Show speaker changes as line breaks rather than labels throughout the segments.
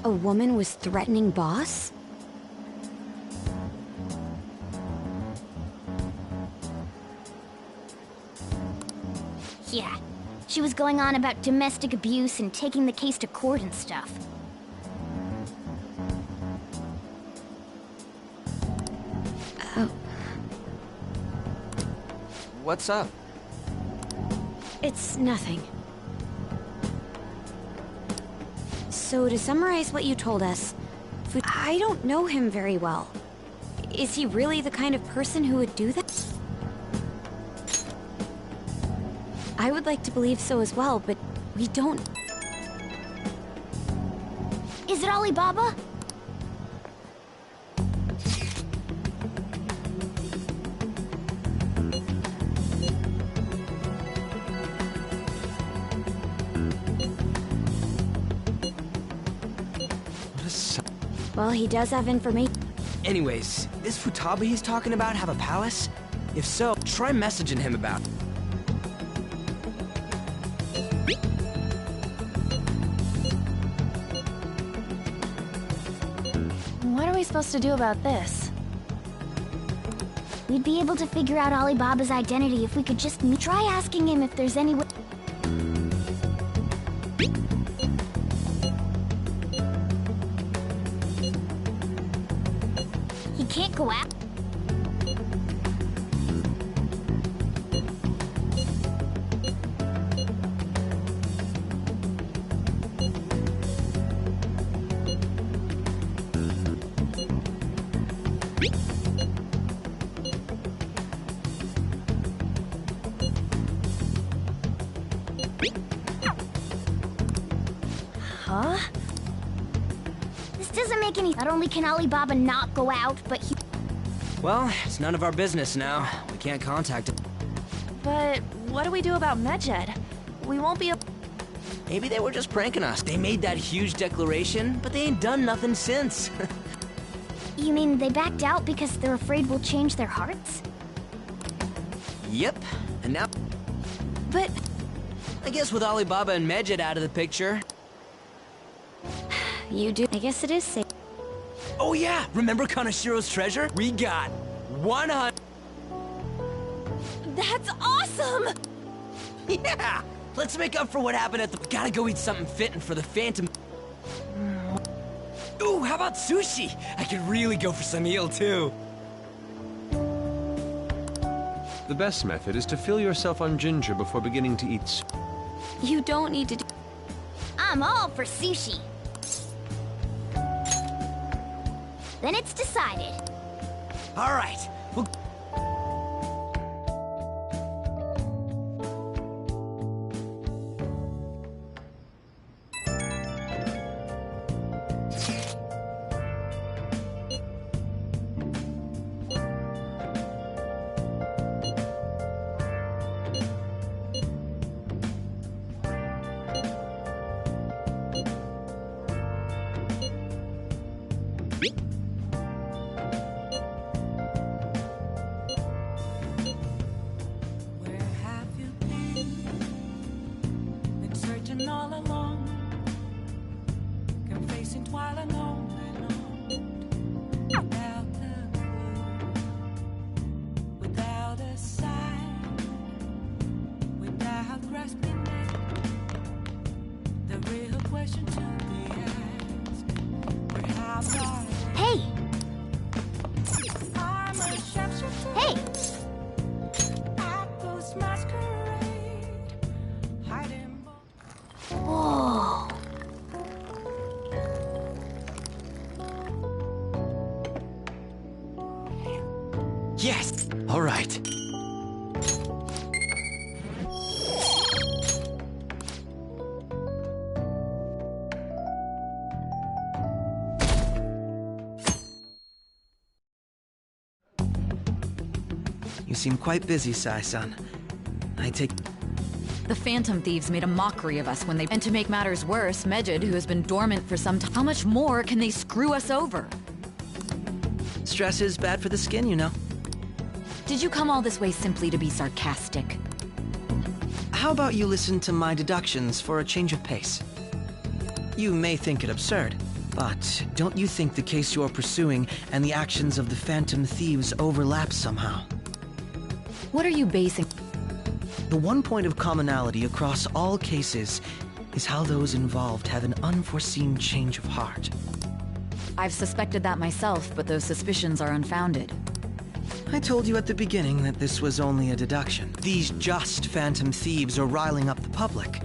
A woman was threatening Boss?
Yeah. She was going on about domestic abuse and taking the case to court and stuff.
Oh.
What's up?
It's nothing. So to summarize what you told us, I don't know him very well. Is he really the kind of person who would do that? I would like to believe so as well, but we don't...
Is it Alibaba?
Well, he does have information.
Anyways, this Futaba he's talking about have a palace? If so, try messaging him about it.
What are we supposed to do about this? We'd be able to figure out Alibaba's identity if we could just try asking him if there's any way... He can't go out. Huh? This doesn't make any... Not only can Alibaba not go out, but he...
Well, it's none of our business now. We can't contact him.
But what do we do about Medjed? We won't be able...
Maybe they were just pranking us. They made that huge declaration, but they ain't done nothing since.
You mean they backed out because they're afraid we'll change their hearts?
Yep, and now...
But...
I guess with Alibaba and Medjed out of the picture...
You do... I guess it is safe.
Oh yeah, remember Kanashiro's treasure? We got 100...
That's awesome!
Yeah! Let's make up for what happened at the... Gotta go eat something fitting for the Phantom... Ooh, how about sushi? I could really go for some eel, too.
The best method is to fill yourself on ginger before beginning to eat.
You don't need to do...
I'm all for sushi. Then it's decided.
All right, well...
all along, confessing while alone, without a clue, without a sign, without grasping it. The real question to be asked: where how far?
Hey!
I'm a sharpshooter.
Hey!
At those masquerade, hiding.
Whoa!
Yes! All right. You seem quite busy, Sai-san. I take...
The Phantom Thieves made a mockery of us when they... And to make matters worse, Medjed, who has been dormant for some time... How much more can they screw us over?
Stress is bad for the skin, you know.
Did you come all this way simply to be sarcastic?
How about you listen to my deductions for a change of pace? You may think it absurd, but don't you think the case you're pursuing and the actions of the Phantom Thieves overlap somehow?
What are you basing?
The one point of commonality across all cases is how those involved have an unforeseen change of heart.
I've suspected that myself, but those suspicions are unfounded.
I told you at the beginning that this was only a deduction. These just Phantom Thieves are riling up the public.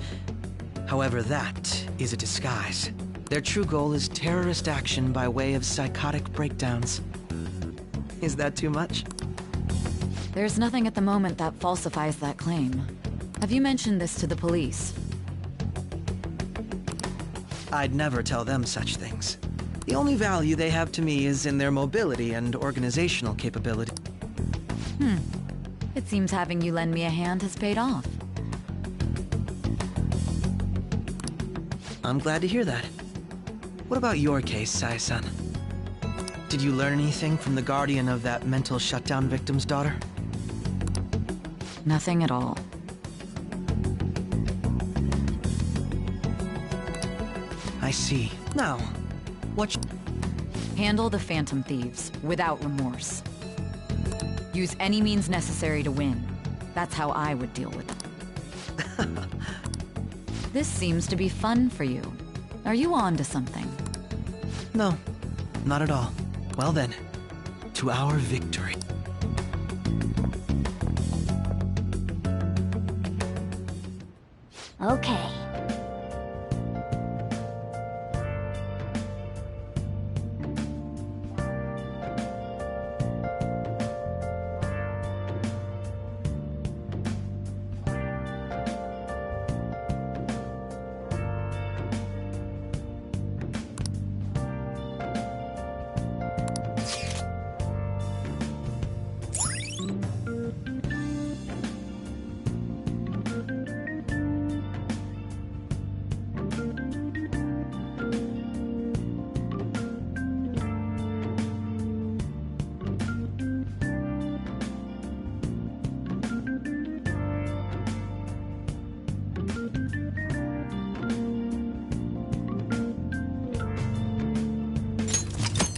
However, that is a disguise. Their true goal is terrorist action by way of psychotic breakdowns. Is that too much?
There's nothing at the moment that falsifies that claim. Have you mentioned this to the police?
I'd never tell them such things. The only value they have to me is in their mobility and organizational capability.
It seems having you lend me a hand has paid off.
I'm glad to hear that. What about your case, Sai-san? Did you learn anything from the guardian of that mental shutdown victim's daughter?
Nothing at all.
I see. Now,
Handle the Phantom Thieves without remorse. Use any means necessary to win. That's how I would deal with it. This seems to be fun for you. Are you on to something?
No, not at all. Well then, to our victory.
Okay.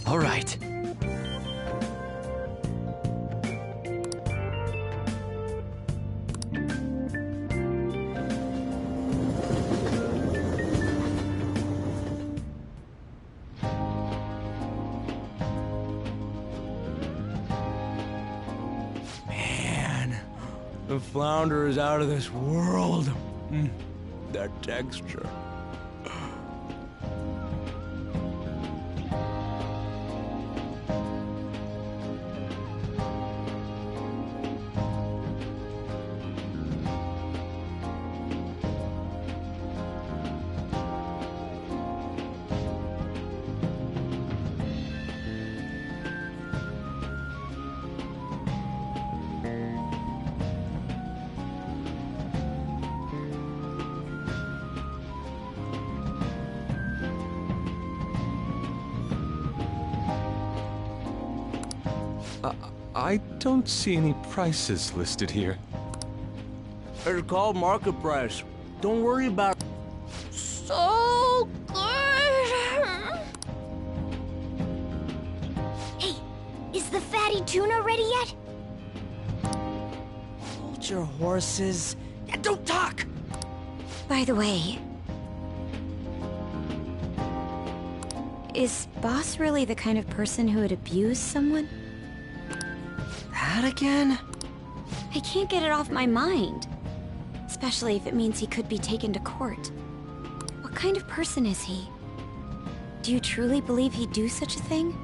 All right.
Man, the flounder is out of this world. That texture.
I don't see any prices listed here.
It's called market price. Don't worry about it.
So good! Hey, is the fatty tuna ready yet?
Hold your horses. And don't talk!
By the way, is Boss really the kind of person who would abuse someone?
That again?
I can't get it off my mind. Especially if it means he could be taken to court. What kind of person is he? Do you truly believe he'd do such a thing?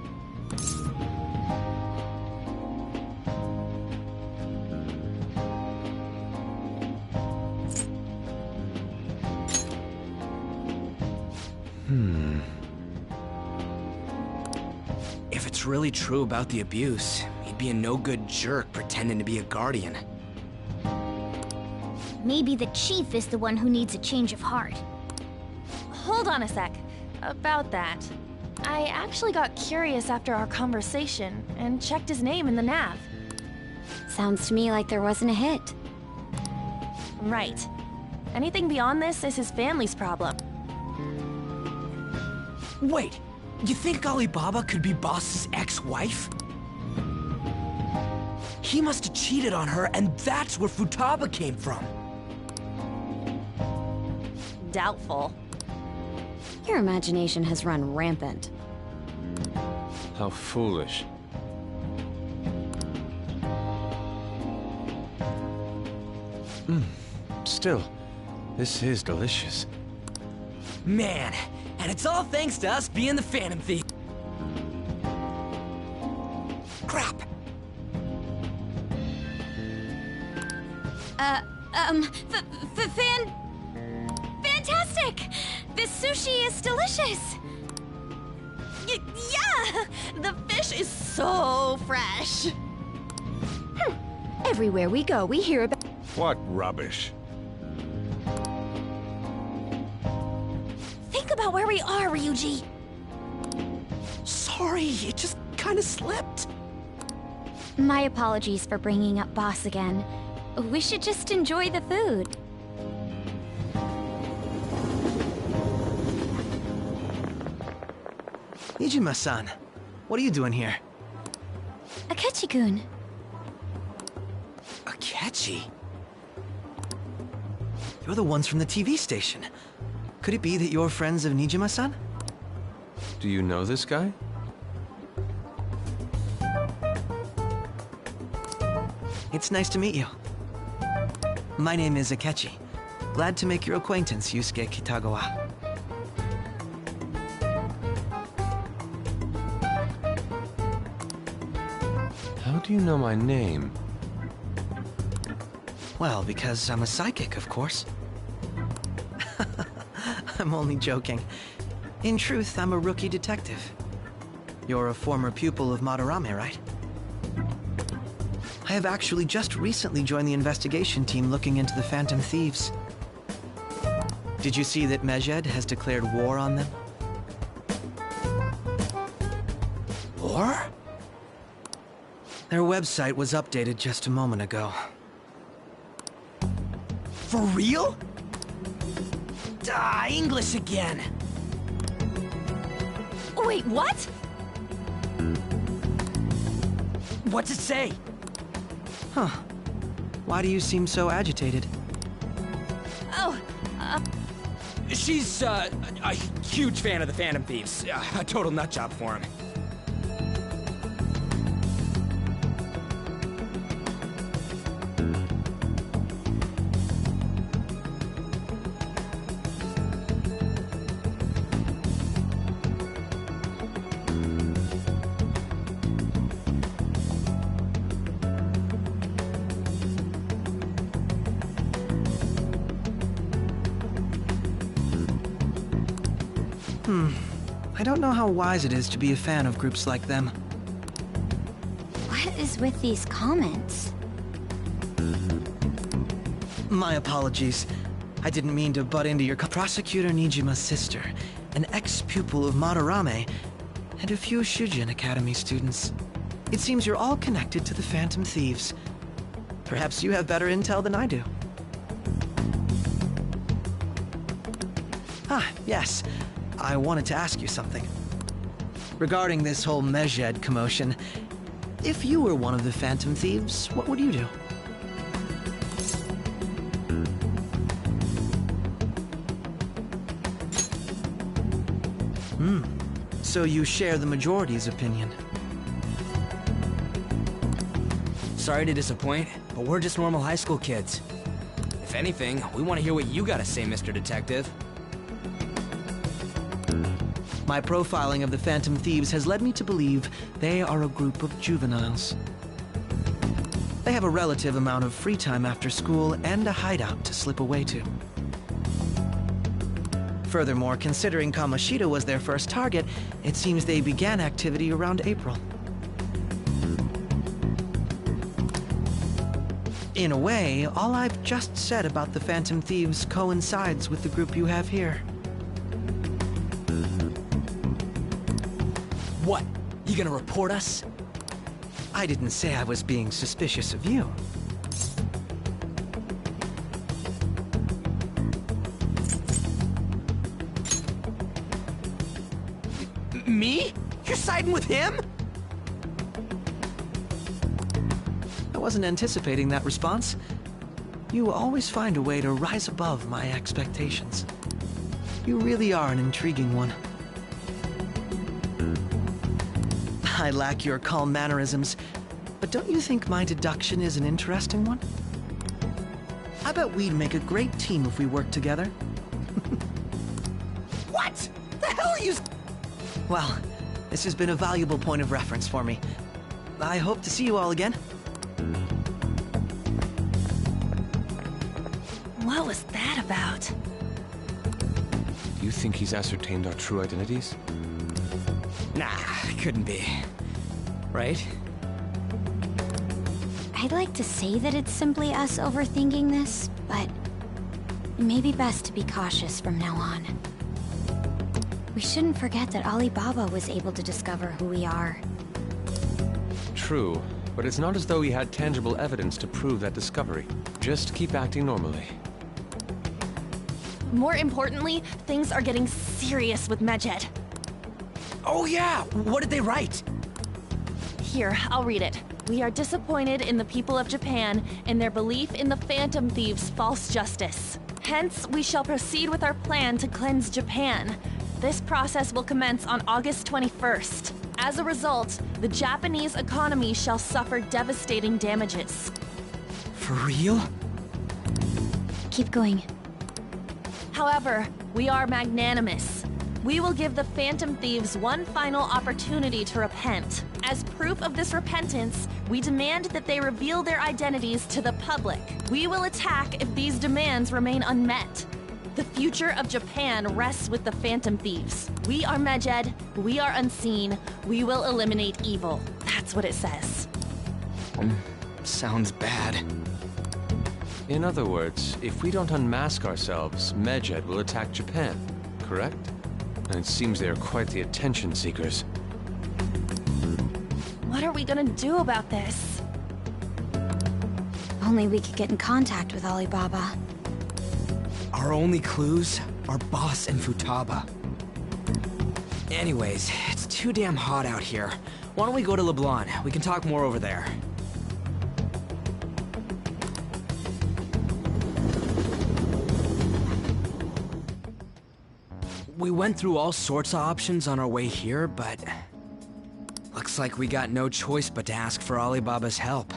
If it's really true about the abuse, he'd be a no-good jerk pretending to be a guardian.
Maybe the chief is the one who needs a change of heart.
Hold on a sec. About that. I actually got curious after our conversation and checked his name in the nav.
Sounds to me like there wasn't a hit.
Right. Anything beyond this is his family's problem.
Wait, you think Alibaba could be Boss's ex-wife? He must have cheated on her, and that's where Futaba came from.
Doubtful.
Your imagination has run rampant.
How foolish. Still, this is delicious.
Man, and it's all thanks to us being the Phantom Thief. Crap!
Fantastic! This sushi is delicious!
Yeah! The fish is so fresh.
Everywhere we go, we hear about...
What rubbish.
Think about where we are, Ryuji.
Sorry, it just kinda slipped.
My apologies for bringing up Boss again. We should just enjoy the food.
Nijima-san, what are you doing here?
Akechi-kun.
Akechi? You're the ones from the TV station. Could it be that you're friends of Nijima-san?
Do you know this guy?
It's nice to meet you. My name is Akechi. Glad to make your acquaintance, Yusuke Kitagawa.
How do you know my name?
Well, because I'm a psychic, of course. I'm only joking. In truth, I'm a rookie detective. You're a former pupil of Madarame, right? I have actually just recently joined the investigation team looking into the Phantom Thieves. Did you see that Mejed has declared war on them?
War?
Their website was updated just a moment ago.
For real? Ah, English again.
Wait, what?
What's it say?
Huh. Why do you seem so agitated?
Oh,
She's, a huge fan of the Phantom Thieves. A total nutjob for him.
I don't know how wise it is to be a fan of groups like them.
What is with these comments?
My apologies. I didn't mean to butt into your Prosecutor Nijima's sister, an ex-pupil of Madarame, and a few Shujin Academy students. It seems you're all connected to the Phantom Thieves. Perhaps you have better intel than I do. Ah, yes. I wanted to ask you something. Regarding this whole Mejed commotion, if you were one of the Phantom Thieves, what would you do? So you share the majority's opinion.
Sorry to disappoint, but we're just normal high school kids. If anything, we want to hear what you gotta say, Mr. Detective.
My profiling of the Phantom Thieves has led me to believe they are a group of juveniles. They have a relative amount of free time after school and a hideout to slip away to. Furthermore, considering Kamoshida was their first target, it seems they began activity around April. In a way, all I've just said about the Phantom Thieves coincides with the group you have here.
What? You gonna report us?
I didn't say I was being suspicious of you.
Me? You're siding with him?
I wasn't anticipating that response. You always find a way to rise above my expectations. You really are an intriguing one. I lack your calm mannerisms, but don't you think my deduction is an interesting one? I bet we'd make a great team if we worked together.
What? The hell are you...
Well, this has been a valuable point of reference for me. I hope to see you all again.
What was that about?
Do you think he's ascertained our true identities?
Nah, couldn't be. Right?
I'd like to say that it's simply us overthinking this, but it may be best to be cautious from now on. We shouldn't forget that Alibaba was able to discover who we are.
True, but it's not as though he had tangible evidence to prove that discovery. Just keep acting normally.
More importantly, things are getting serious with Medjed.
Oh yeah, what did they write?
Here, I'll read it. We are disappointed in the people of Japan in their belief in the Phantom Thieves' false justice. Hence, we shall proceed with our plan to cleanse Japan. This process will commence on August 21st. As a result, the Japanese economy shall suffer devastating damages.
For real?
Keep going.
However, we are magnanimous. We will give the Phantom Thieves one final opportunity to repent. As proof of this repentance, we demand that they reveal their identities to the public. We will attack if these demands remain unmet. The future of Japan rests with the Phantom Thieves. We are Medjed, we are unseen, we will eliminate evil. That's what it says.
Sounds bad.
In other words, if we don't unmask ourselves, Medjed will attack Japan, correct? And it seems they are quite the attention seekers.
What are we gonna do about this?
Only we could get in contact with Alibaba.
Our only clues are Boss and Futaba. Anyways, it's too damn hot out here. Why don't we go to LeBlanc? We can talk more over there. We went through all sorts of options on our way here, but... looks like we got no choice but to ask for Alibaba's help.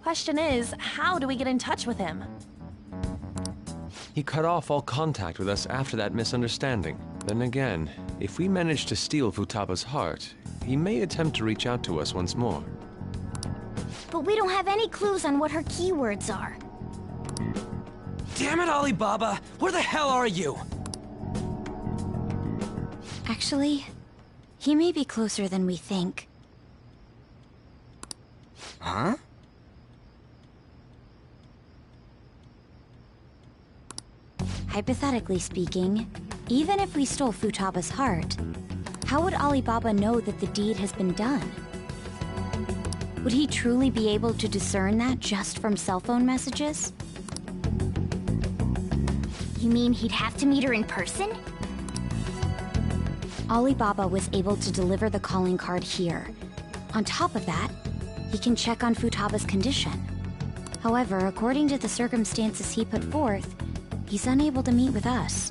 Question is, how do we get in touch with him?
He cut off all contact with us after that misunderstanding. Then again, if we manage to steal Futaba's heart, he may attempt to reach out to us once more.
But we don't have any clues on what her keywords are.
Damn it, Alibaba! Where the hell are you?
Actually, he may be closer than we think.
Huh?
Hypothetically speaking, even if we stole Futaba's heart, how would Alibaba know that the deed has been done? Would he truly be able to discern that just from cell phone messages?
You mean he'd have to meet her in person?
Alibaba was able to deliver the calling card here. On top of that, he can check on Futaba's condition. However, according to the circumstances he put forth, he's unable to meet with us.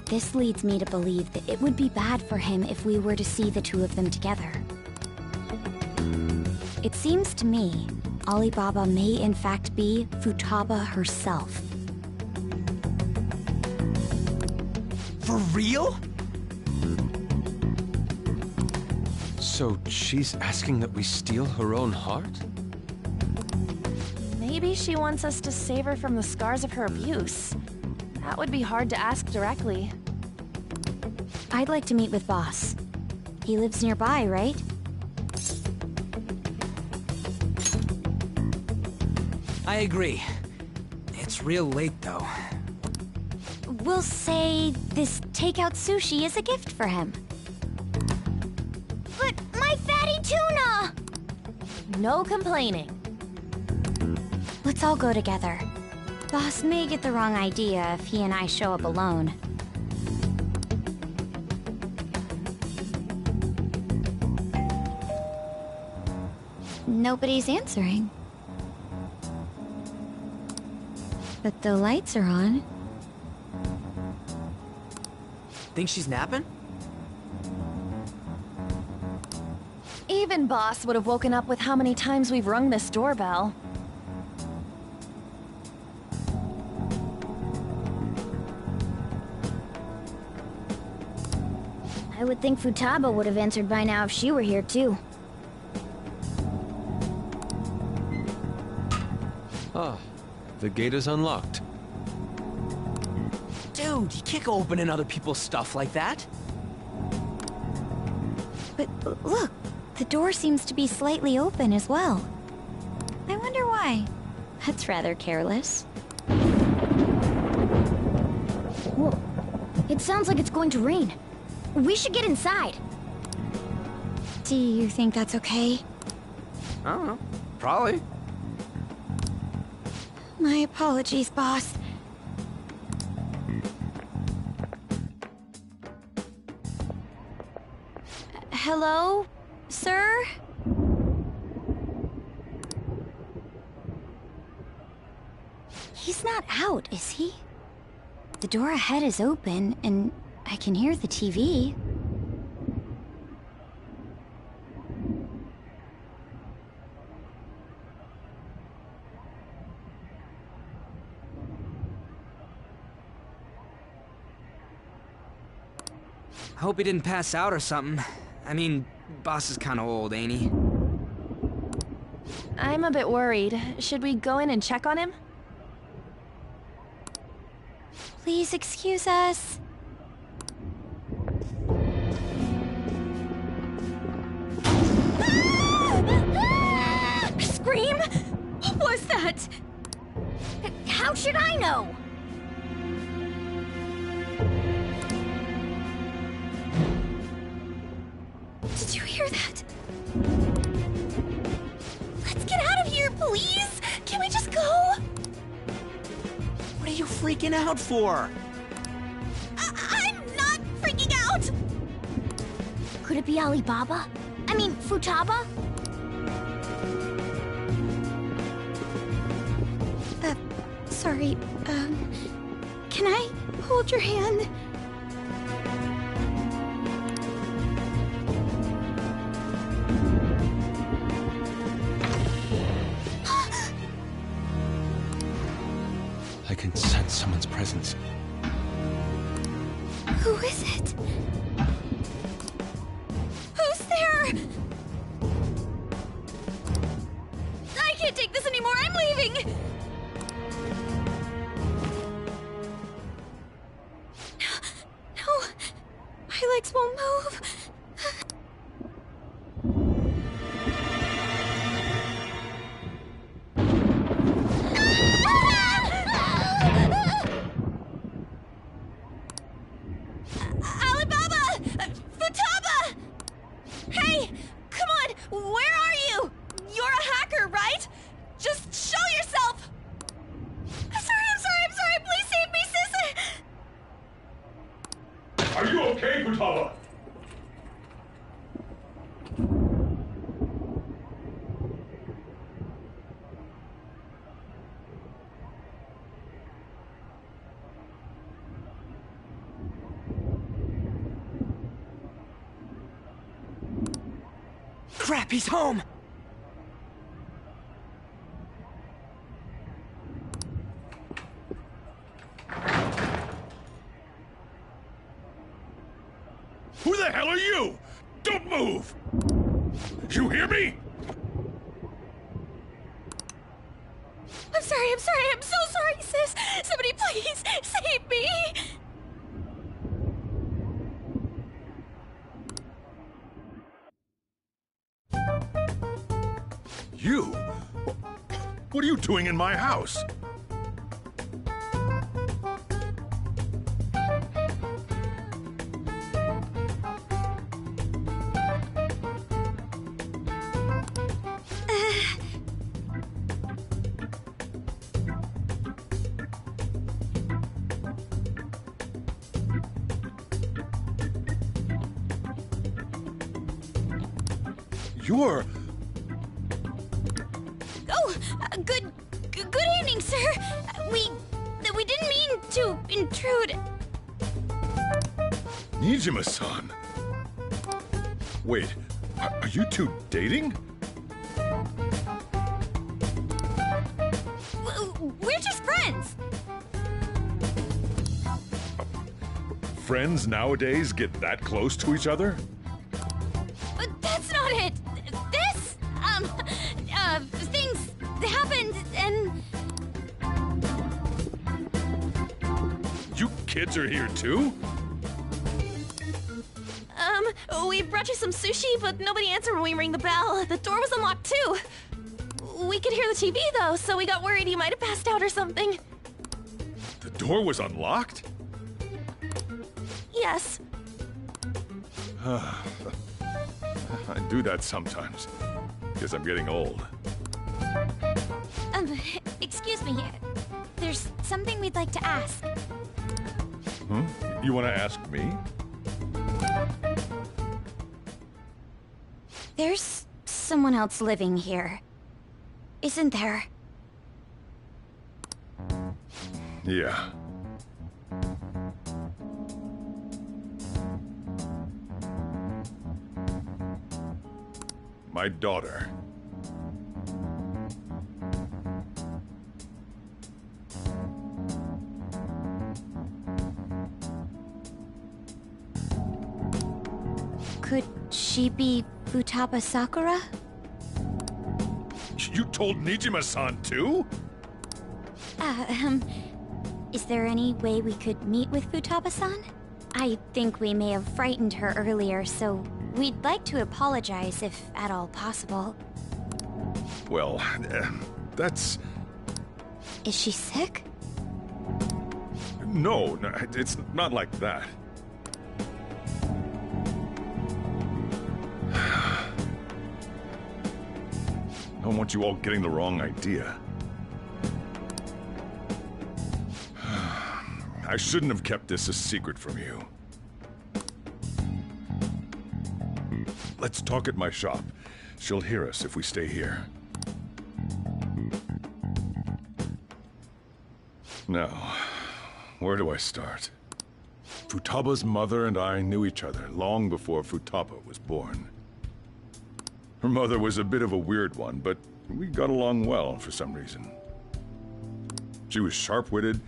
This leads me to believe that it would be bad for him if we were to see the two of them together. It seems to me, Alibaba may in fact be Futaba herself.
For real?
So she's asking that we steal her own heart?
Maybe she wants us to save her from the scars of her abuse. That would be hard to ask directly.
I'd like to meet with Boss. He lives nearby, right?
I agree. It's real late, though.
We'll say this takeout sushi is a gift for him.
But my fatty tuna!
No complaining.
Let's all go together. Boss may get the wrong idea if he and I show up alone. Nobody's answering. But the lights are on.
Think she's napping?
Even Boss would have woken up with how many times we've rung this doorbell.
I would think Futaba would have answered by now if she were here too.
Ah, the gate is unlocked.
Dude, you can't go opening other people's stuff like that.
But look, the door seems to be slightly open as well. I wonder why. That's rather careless.
Whoa. It sounds like it's going to rain. We should get inside.
Do you think that's okay?
I don't know. Probably.
My apologies, boss. Hello, sir? He's not out, is he? The door ahead is open, and I can hear the TV.
I hope he didn't pass out or something. I mean, Boss is kinda old, ain't he?
I'm a bit worried. Should we go in and check on him?
Please excuse us.
Scream? What was that? How should I know?
Did you hear that? Let's get out of here, please! Can we just go?
What are you freaking out for?
I'm not freaking out!
Could it be Alibaba? I mean, Futaba?
Sorry, can I hold your hand?
I can sense someone's presence.
Who is it? Who's there? I can't take this anymore, I'm leaving! No, my legs won't move. Alibaba! Futaba! Hey, come on, where are you? You're a hacker, right? Just show yourself! I'm sorry, please save me, sis!
Are you okay, Futaba?
Crap, he's home!
Who the hell are you? Don't move! You hear me?
I'm so sorry, sis! Somebody please save me!
You? What are you doing in my house?
Good evening, sir. We didn't mean to intrude.
Nijima-san. Wait, are you two dating?
We're just friends.
Friends nowadays get that close to each other?
But that's not it. This, things happened and...
You kids are here too?
We brought you some sushi, but nobody answered when we rang the bell. The door was unlocked too. We could hear the TV though, so we got worried you might have passed out or something.
The door was unlocked?
Yes.
I do that sometimes. Guess I'm getting old.
Excuse me. There's something we'd like to ask.
You want to ask me?
There's someone else living here, isn't there?
Yeah. My daughter.
Could she be Futaba Sakura?
You told Nijima-san too?
Is there any way we could meet with Futaba-san? I think we may have frightened her earlier, so we'd like to apologize if at all possible.
Well, that's...
Is she sick?
No, it's not like that. I don't want you all getting the wrong idea. I shouldn't have kept this a secret from you. Let's talk at my shop. She'll hear us if we stay here. Now, where do I start? Futaba's mother and I knew each other long before Futaba was born. Her mother was a bit of a weird one, but we got along well for some reason. She was sharp-witted,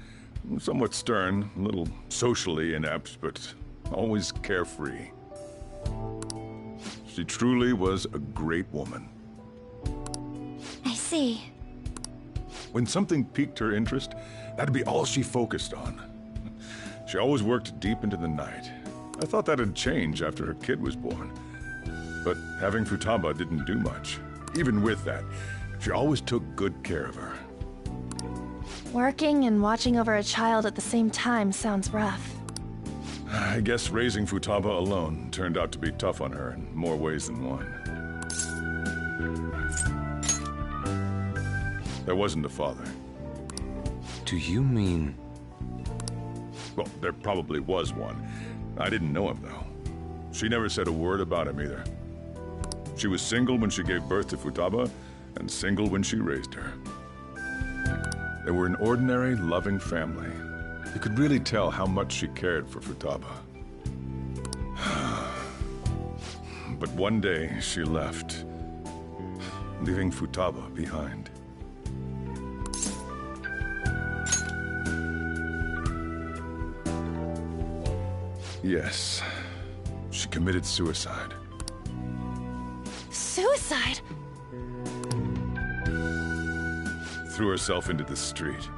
somewhat stern, a little socially inept, but always carefree. She truly was a great woman.
I see.
When something piqued her interest, that'd be all she focused on. She always worked deep into the night. I thought that'd change after her kid was born. But having Futaba didn't do much. Even with that, she always took good care of her.
Working and watching over a child at the same time sounds rough.
I guess raising Futaba alone turned out to be tough on her in more ways than one. There wasn't a father.
Do you mean...
Well, there probably was one. I didn't know him, though. She never said a word about him either. She was single when she gave birth to Futaba, and single when she raised her. They were an ordinary, loving family. You could really tell how much she cared for Futaba. But one day, she left, leaving Futaba behind. Yes, she committed suicide.
Suicide?
Threw herself into the street,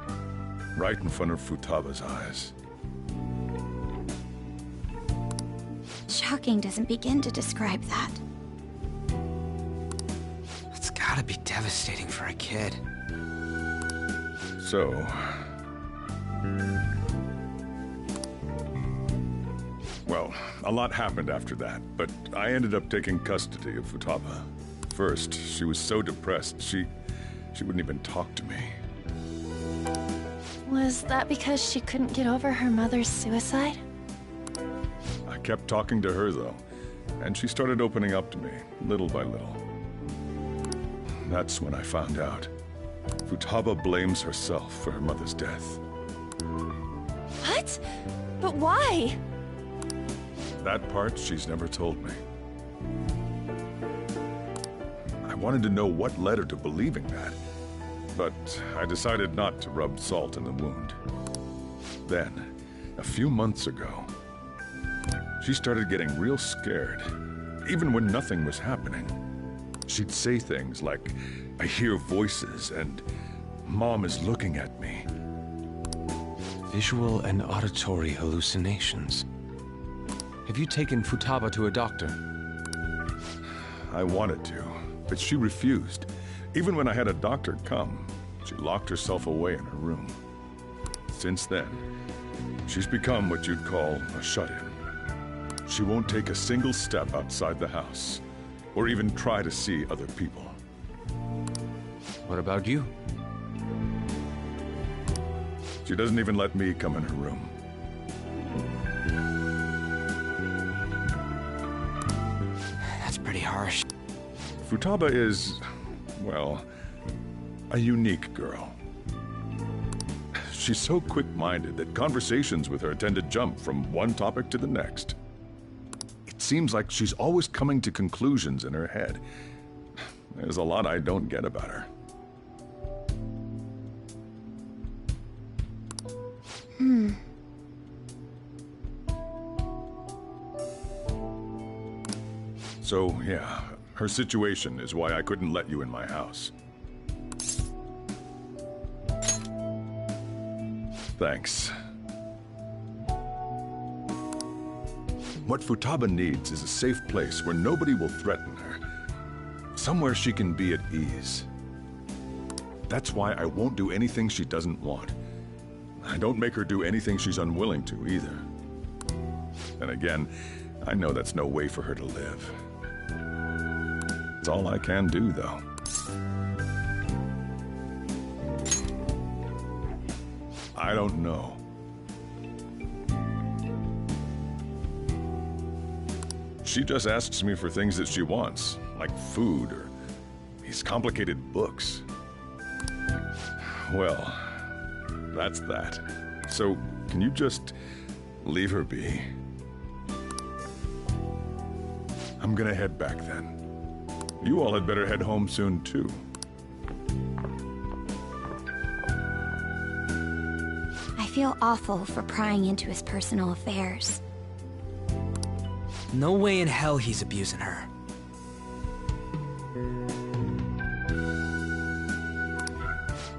right in front of Futaba's eyes.
Shocking doesn't begin to describe that.
It's gotta be devastating for a kid.
So... well, a lot happened after that, but I ended up taking custody of Futaba. First, she was so depressed, she wouldn't even talk to me.
Was that because she couldn't get over her mother's suicide?
I kept talking to her, though, and she started opening up to me, little by little. That's when I found out. Futaba blames herself for her mother's death.
What? But why?
That part she's never told me. I wanted to know what led her to believing that, but I decided not to rub salt in the wound. Then, a few months ago, she started getting real scared, even when nothing was happening. She'd say things like, "I hear voices," and "Mom is looking at me."
Visual and auditory hallucinations. Have you taken Futaba to a doctor?
I wanted to, but she refused. Even when I had a doctor come, she locked herself away in her room. Since then, she's become what you'd call a shut-in. She won't take a single step outside the house, or even try to see other people.
What about you?
She doesn't even let me come in her room.
That's pretty harsh.
Futaba is, well, a unique girl. She's so quick-minded that conversations with her tend to jump from one topic to the next. It seems like she's always coming to conclusions in her head. There's a lot I don't get about her. So, yeah, her situation is why I couldn't let you in my house. Thanks. What Futaba needs is a safe place where nobody will threaten her. Somewhere she can be at ease. That's why I won't do anything she doesn't want. I don't make her do anything she's unwilling to, either. And again, I know that's no way for her to live. It's all I can do, though. I don't know. She just asks me for things that she wants, like food or these complicated books. Well, that's that. So, can you just leave her be? I'm gonna head back then. You all had better head home soon, too.
I feel awful for prying into his personal affairs.
No way in hell he's abusing her.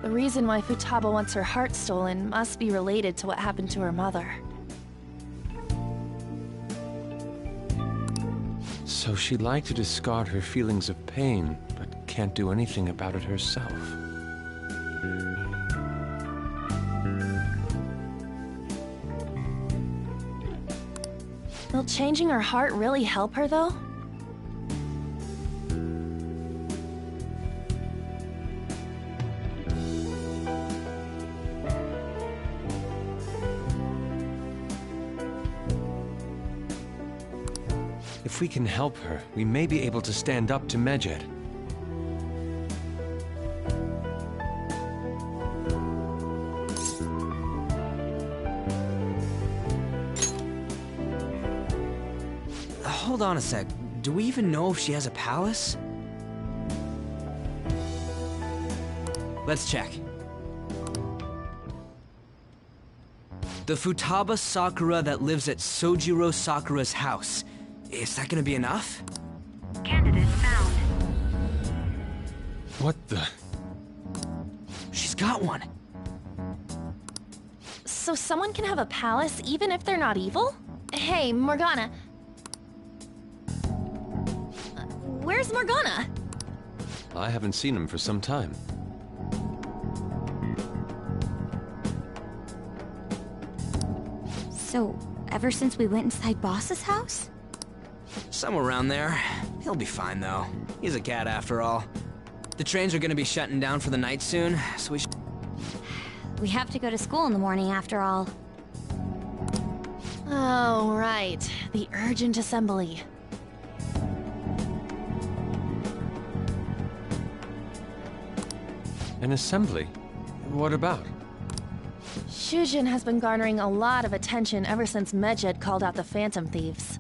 The reason why Futaba wants her heart stolen must be related to what happened to her mother.
So she'd like to discard her feelings of pain, but can't do anything about it herself.
Will changing her heart really help her, though?
If we can help her, we may be able to stand up to Medjed.
Hold on a sec. Do we even know if she has a palace? Let's check. The Futaba Sakura that lives at Sojiro Sakura's house. Is that gonna be enough?
Candidate found.
What the?
She's got one.
So someone can have a palace even if they're not evil? Hey, Morgana. Where's Morgana?
I haven't seen him for some time.
So, ever since we went inside Boss's house?
Somewhere around there. He'll be fine, though. He's a cat, after all. The trains are gonna be shutting down for the night soon, so we should...
We have to go to school in the morning after all.
Oh, right. The urgent assembly.
An assembly? What about?
Shujin has been garnering a lot of attention ever since Medjed called out the Phantom Thieves.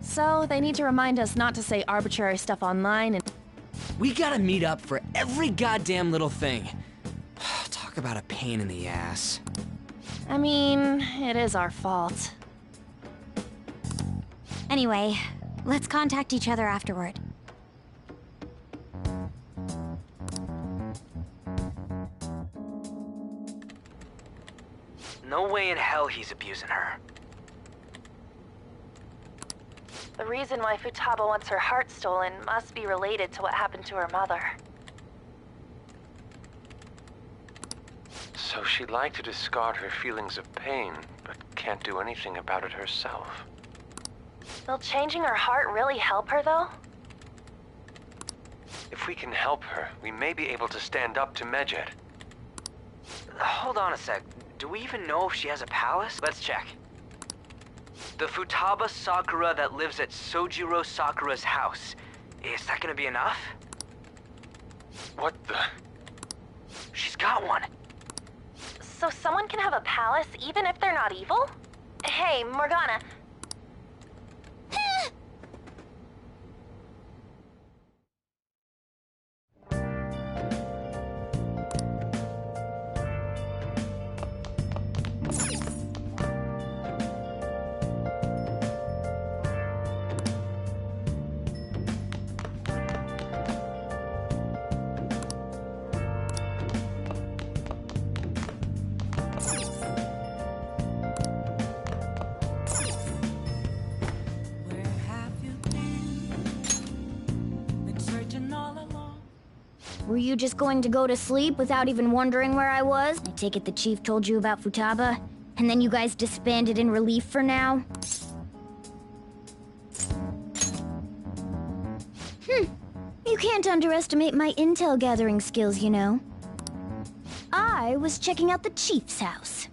So, they need to remind us not to say arbitrary stuff online and...
We gotta meet up for every goddamn little thing. Talk about a pain in the ass.
I mean, it is our fault.
Anyway, let's contact each other afterward.
No way in hell he's abusing her.
The reason why Futaba wants her heart stolen must be related to what happened to her mother.
So she'd like to discard her feelings of pain, but can't do anything about it herself.
Will changing her heart really help her, though?
If we can help her, we may be able to stand up to Medjed.
Hold on a sec. Do we even know if she has a palace? Let's check. The Futaba Sakura that lives at Sojiro Sakura's house. Is that gonna be enough?
What the?
She's got one.
So someone can have a palace even if they're not evil? Hey, Morgana.
Where have you been? Been searching all along.
Were you just going to go to sleep without even wondering where I was? I take it the chief told you about Futaba, and then you guys disbanded in relief for now? You can't underestimate my intel gathering skills, you know. I was checking out the chief's house.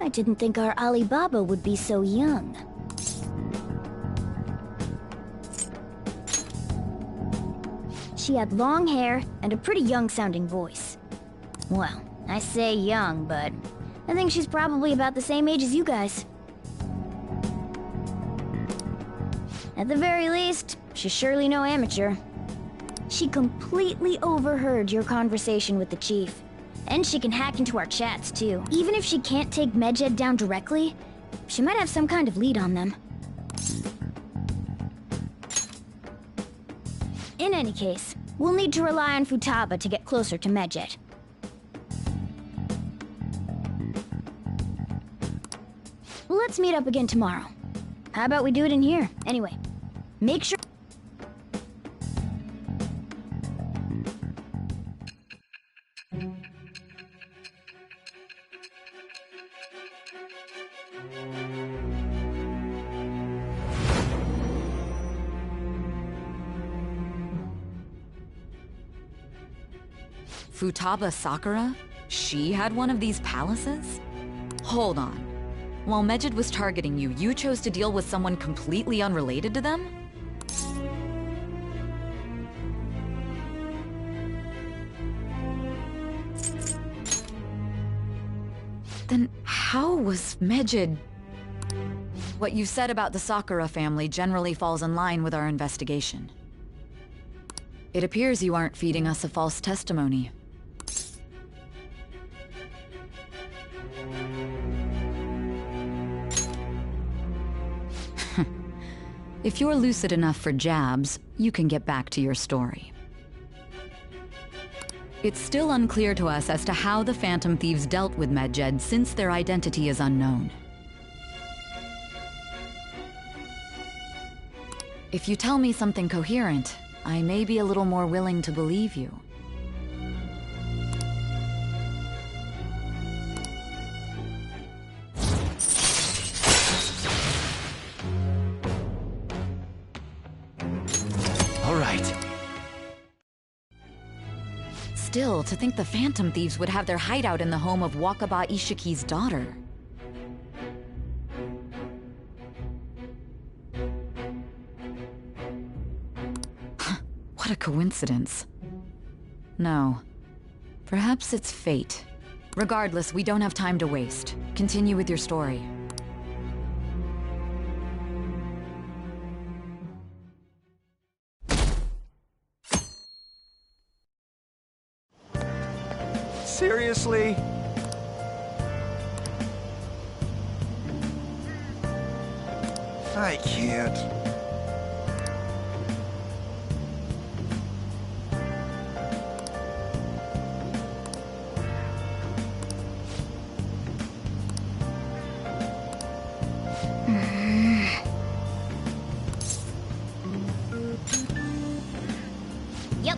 I didn't think our Alibaba would be so young. She had long hair and a pretty young-sounding voice. Well, I say young, but I think she's probably about the same age as you guys. At the very least, she's surely no amateur. She completely overheard your conversation with the chief. And she can hack into our chats, too. Even if she can't take Medjed down directly, she might have some kind of lead on them. In any case, we'll need to rely on Futaba to get closer to Medjed. Let's meet up again tomorrow. How about we do it in here? Anyway, make sure...
Futaba Sakura? She had one of these palaces? Hold on. While Medjed was targeting you, you chose to deal with someone completely unrelated to them? Then how was Medjed... What you said about the Sakura family generally falls in line with our investigation. It appears you aren't feeding us a false testimony. If you're lucid enough for jabs, you can get back to your story. It's still unclear to us as to how the Phantom Thieves dealt with Medjed since their identity is unknown. If you tell me something coherent, I may be a little more willing to believe you. Still, to think the Phantom Thieves would have their hideout in the home of Wakaba Ishiki's daughter. What a coincidence. No. Perhaps it's fate. Regardless, we don't have time to waste. Continue with your story.
Seriously? I can't.
Yep.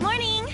Morning!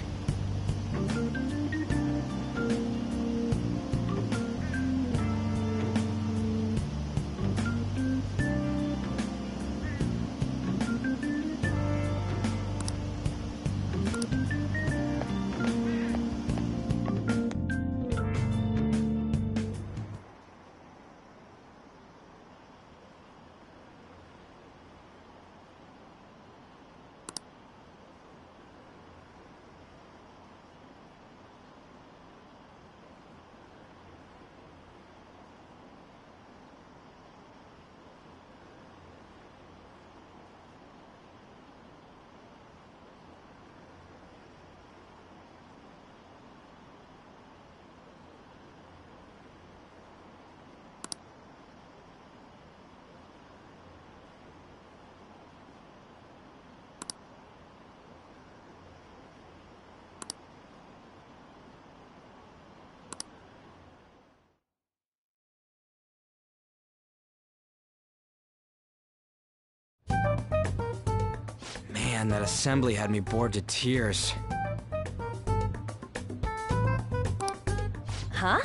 Man, that assembly had me bored to tears.
Huh?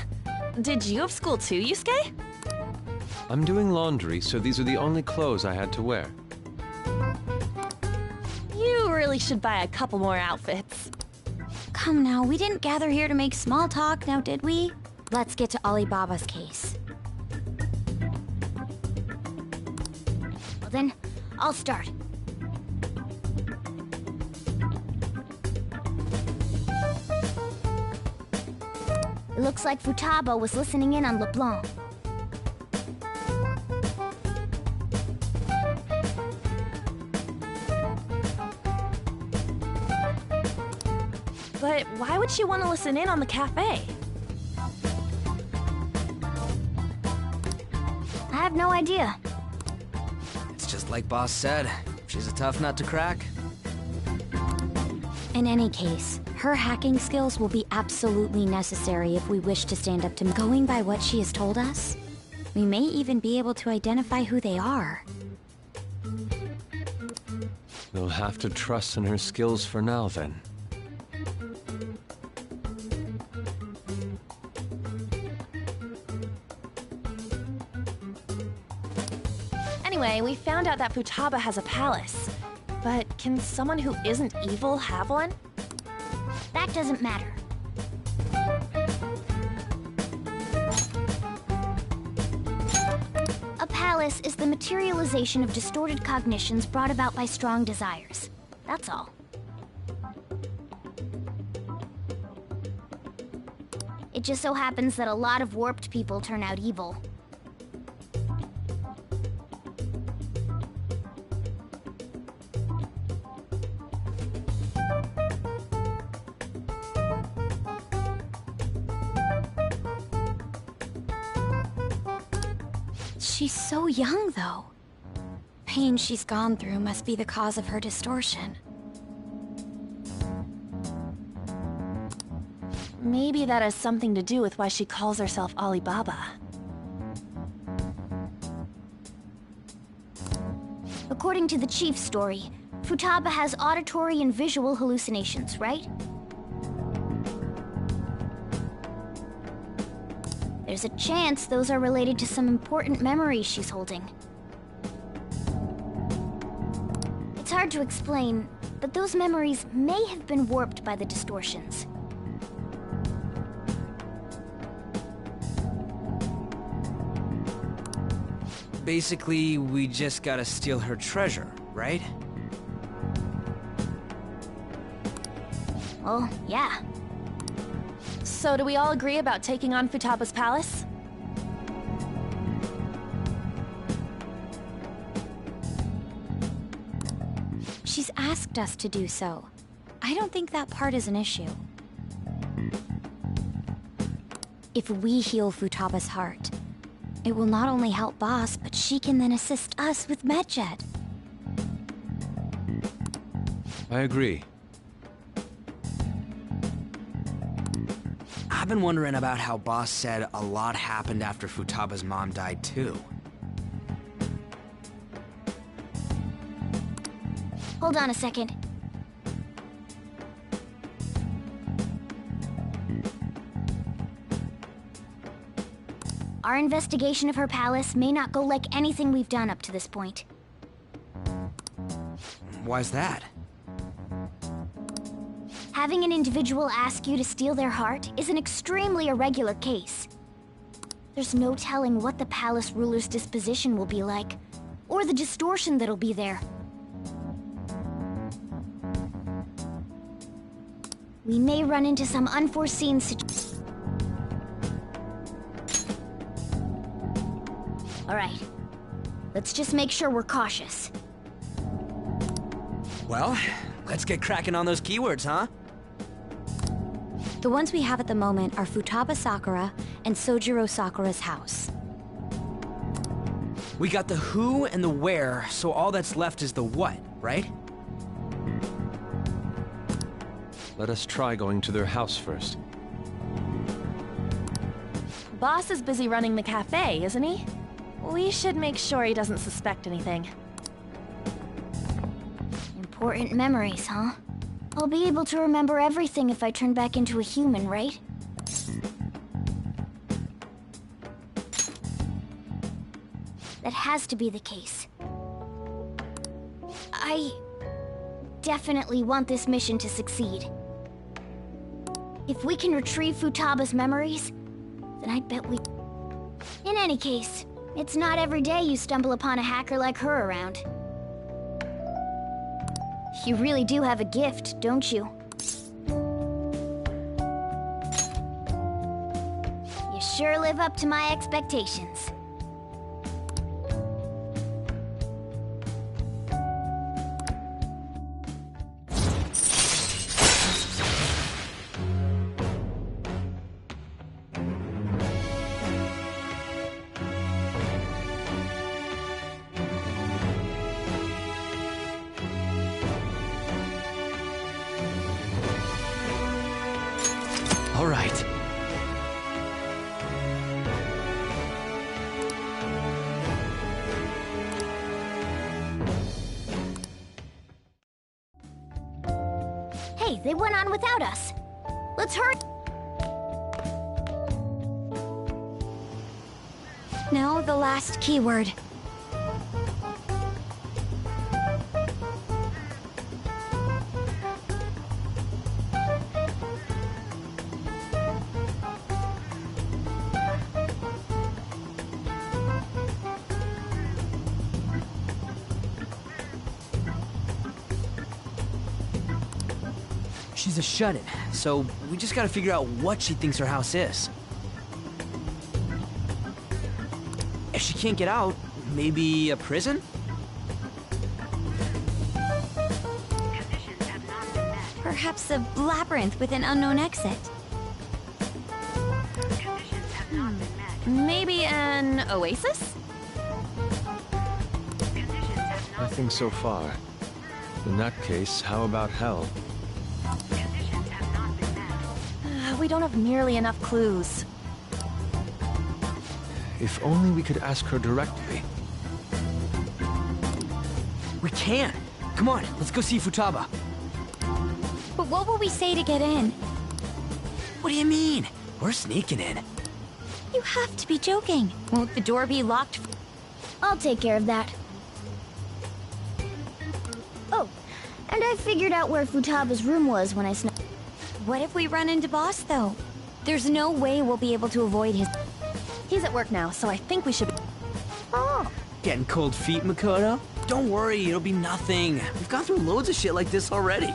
Did you have school too, Yusuke?
I'm doing laundry, so these are the only clothes I had to wear.
You really should buy a couple more outfits.
Come now, we didn't gather here to make small talk, now did we? Let's get to Alibaba's case.
Well then, I'll start. It looks like Futaba was listening in on LeBlanc.
But why would she want to listen in on the cafe?
I have no idea.
It's just like Boss said. She's a tough nut to crack.
In any case, her hacking skills will be absolutely necessary if we wish to stand up to going by what she has told us. We may even be able to identify who they are.
We'll have to trust in her skills for now, then.
Anyway, we found out that Futaba has a palace. But can someone who isn't evil have one?
That doesn't matter. A palace is the materialization of distorted cognitions brought about by strong desires. That's all. It just so happens that a lot of warped people turn out evil.
She's so young, though. Pain she's gone through must be the cause of her distortion.
Maybe that has something to do with why she calls herself Alibaba.
According to the chief's story, Futaba has auditory and visual hallucinations, right? There's a chance those are related to some important memories she's holding. It's hard to explain, but those memories may have been warped by the distortions.
Basically, we just gotta steal her treasure, right?
Oh, yeah.
So do we all agree about taking on Futaba's palace?
She's asked us to do so. I don't think that part is an issue. If we heal Futaba's heart, it will not only help Boss, but she can then assist us with Medjed.
I agree.
I've been wondering about how Boss said a lot happened after Futaba's mom died, too.
Hold on a second. Our investigation of her palace may not go like anything we've done up to this point.
Why's that?
Having an individual ask you to steal their heart is an extremely irregular case. There's no telling what the palace ruler's disposition will be like, or the distortion that'll be there. We may run into some unforeseen situations. All right, let's just make sure we're cautious.
Well, let's get cracking on those keywords, huh?
The ones we have at the moment are Futaba Sakura and Sojiro Sakura's house.
We got the who and the where, so all that's left is the what, right?
Let us try going to their house first.
Boss is busy running the cafe, isn't he? We should make sure he doesn't suspect anything.
Important memories, huh? I'll be able to remember everything if I turn back into a human, right? That has to be the case. I definitely want this mission to succeed. If we can retrieve Futaba's memories, then I bet we... In any case, it's not every day you stumble upon a hacker like her around. You really do have a gift, don't you? You sure live up to my expectations.
All right.
Hey, they went on without us. Let's hurry.
Now the last keyword.
She's a shut-in, so we just gotta figure out what she thinks her house is. If she can't get out, maybe a prison?
Perhaps a labyrinth with an unknown exit.
Maybe an oasis?
Nothing so far. In that case, how about hell?
We don't have nearly enough clues.
If only we could ask her directly.
We can! Come on, let's go see Futaba.
But what will we say to get in?
What do you mean? We're sneaking in.
You have to be joking. Won't the door be locked?
I'll take care of that. Oh, and I I figured out where Futaba's room was when I snuck.
What if we run into Boss, though? There's no way we'll be able to avoid his...
He's at work now, so I think we should...
Oh, getting cold feet, Makoto? Don't worry, it'll be nothing. We've gone through loads of shit like this already.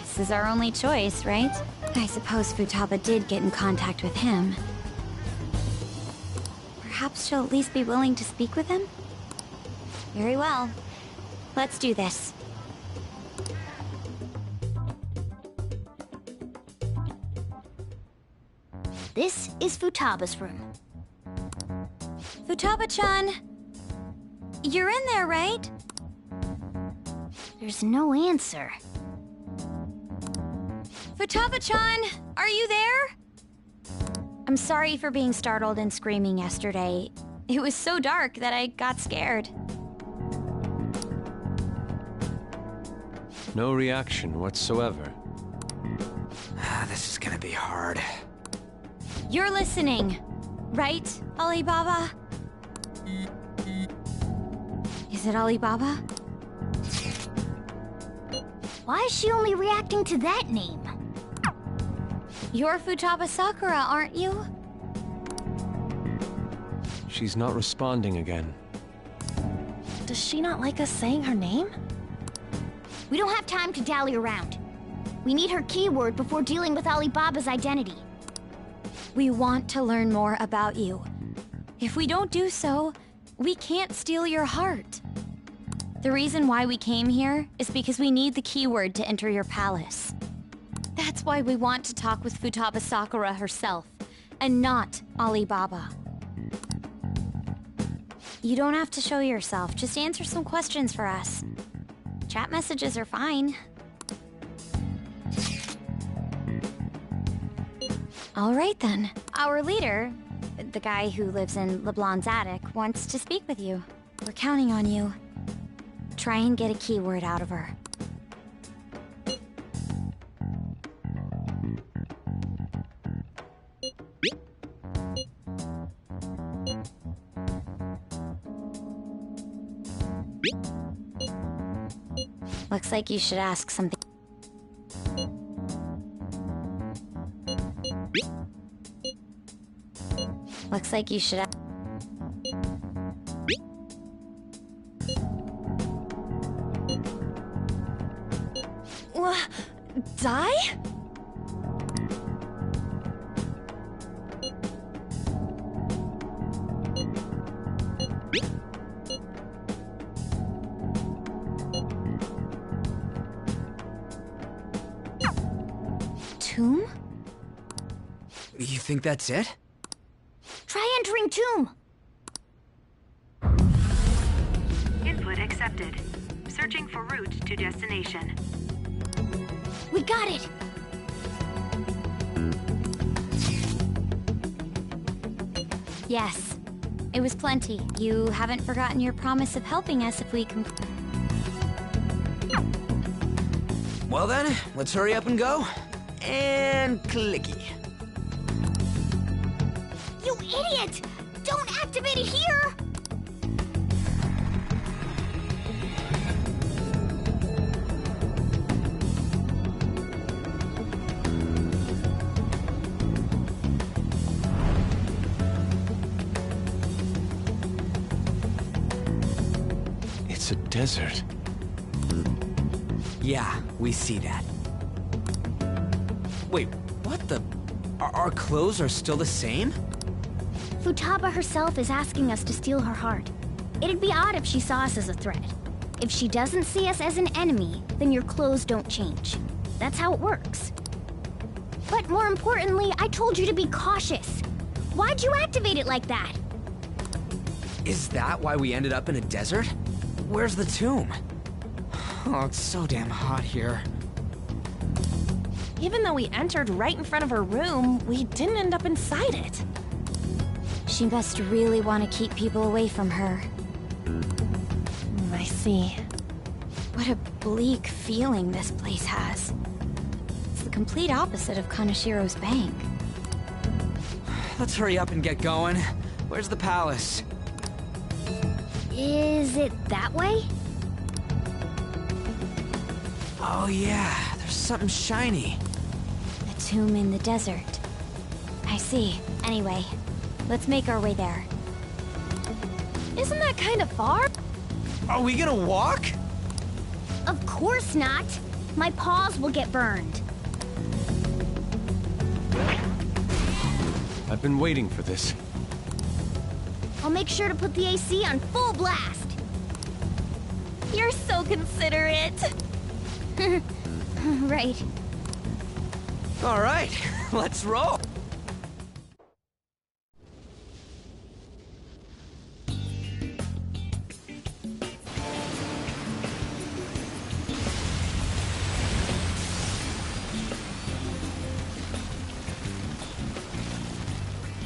This is our only choice, right? I suppose Futaba did get in contact with him. Perhaps she'll at least be willing to speak with him? Very well. Let's do this.
This is Futaba's room.
Futaba-chan! You're in there, right?
There's no answer.
Futaba-chan! Are you there? I'm sorry for being startled and screaming yesterday. It was so dark that I got scared.
No reaction whatsoever.
This is gonna be hard.
You're listening, right, Alibaba? Is it Alibaba?
Why is she only reacting to that name?
You're Futaba Sakura, aren't you?
She's not responding again.
Does she not like us saying her name?
We don't have time to dally around. We need her keyword before dealing with Alibaba's identity.
We want to learn more about you. If we don't do so, we can't steal your heart. The reason why we came here is because we need the keyword to enter your palace. That's why we want to talk with Futaba Sakura herself, and not Alibaba. You don't have to show yourself, just answer some questions for us. Chat messages are fine. All right then. Our leader, the guy who lives in LeBlanc's attic, wants to speak with you. We're counting on you. Try and get a keyword out of her. Looks like you should ask something. Looks like you should.
Die?
Tomb?
You think that's it?
Try entering tomb.
Input accepted. Searching for route to destination.
We got it!
Yes. It was plenty. You haven't forgotten your promise of helping us if we can...
Well then, let's hurry up and go. And clicky.
You idiot! Don't activate it here!
It's a desert.
Yeah, we see that. Wait, what the... Our clothes are still the same?
Futaba herself is asking us to steal her heart. It'd be odd if she saw us as a threat. If she doesn't see us as an enemy, then your clothes don't change. That's how it works. But more importantly, I told you to be cautious. Why'd you activate it like that?
Is that why we ended up in a desert? Where's the tomb? Oh, it's so damn hot here.
Even though we entered right in front of her room, we didn't end up inside it.
She must really want to keep people away from her.
I see.
What a bleak feeling this place has. It's the complete opposite of Kanashiro's bank.
Let's hurry up and get going. Where's the palace?
Is it that way?
Oh yeah, there's something shiny.
A tomb in the desert. I see. Anyway, let's make our way there.
Isn't that kind of far?
Are we gonna walk?
Of course not. My paws will get burned.
I've been waiting for this.
I'll make sure to put the AC on full blast.
You're so considerate.
Right.
All right, let's roll.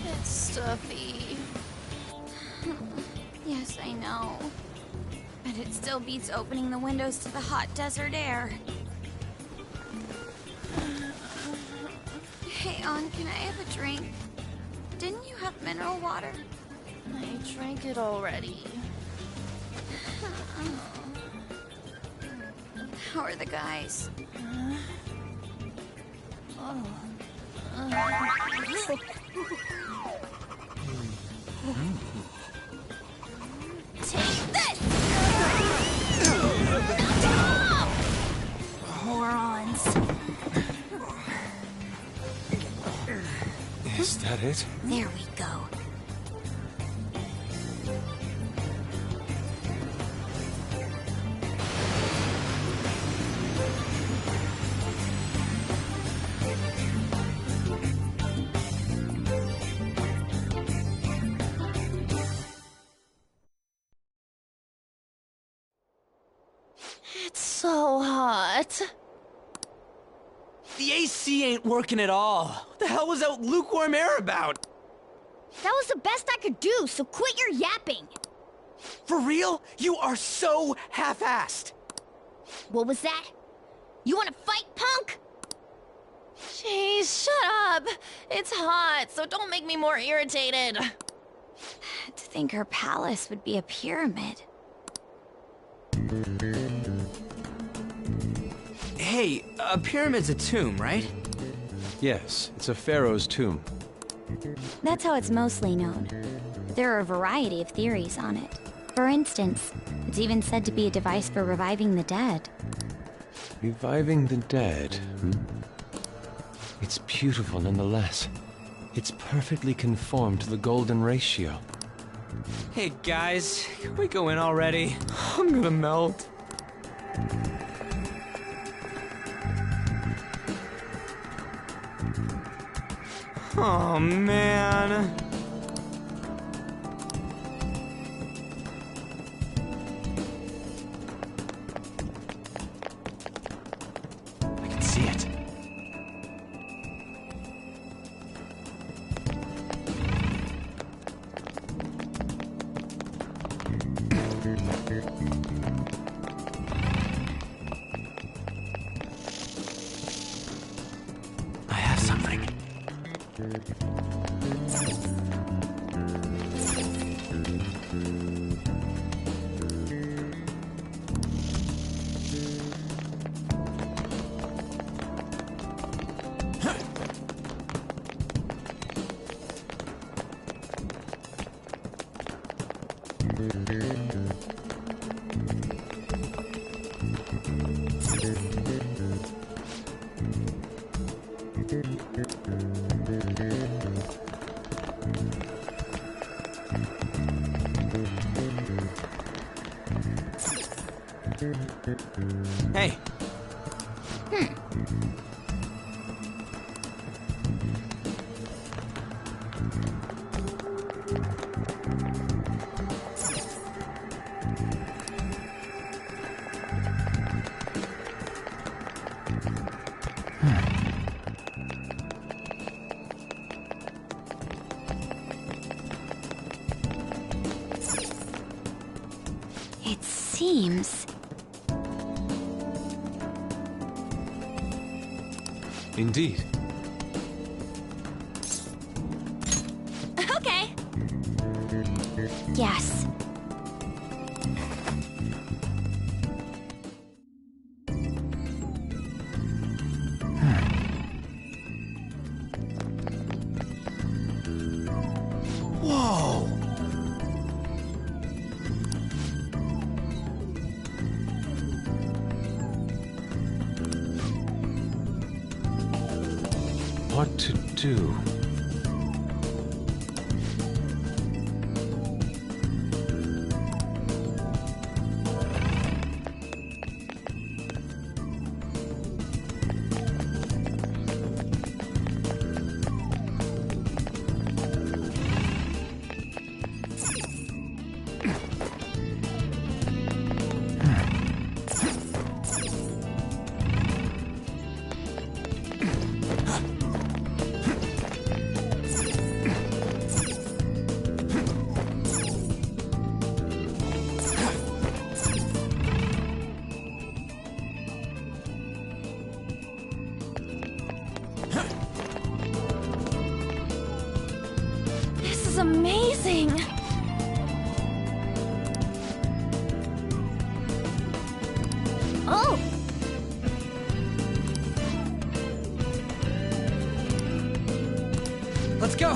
It's stuffy. Yes, I know. But it still beats opening the windows to the hot desert air. Hey, On, can I have a drink? Didn't you have mineral water?
I drank it already.
How are the guys?
Take this! Morons.
Is that it?
There we go.
It's so hot.
The AC ain't working at all. What the hell was that lukewarm air about?
That was the best I could do, so quit your yapping.
For real? You are so half-assed.
What was that? You wanna fight, punk?
Jeez, shut up. It's hot, so don't make me more irritated.
To think her palace would be a pyramid.
Hey, a pyramid's a tomb, right?
Yes, it's a pharaoh's tomb.
That's how it's mostly known. There are a variety of theories on it. For instance, it's even said to be a device for reviving the dead.
Reviving the dead, hmm? It's beautiful nonetheless. It's perfectly conformed to the golden ratio.
Hey guys, can we go in already? I'm gonna melt. Oh man. I can see it. I have something. Hey.
It seems...
Indeed.
Okay.
Yes.
what to do.
Amazing! Oh!
Let's go!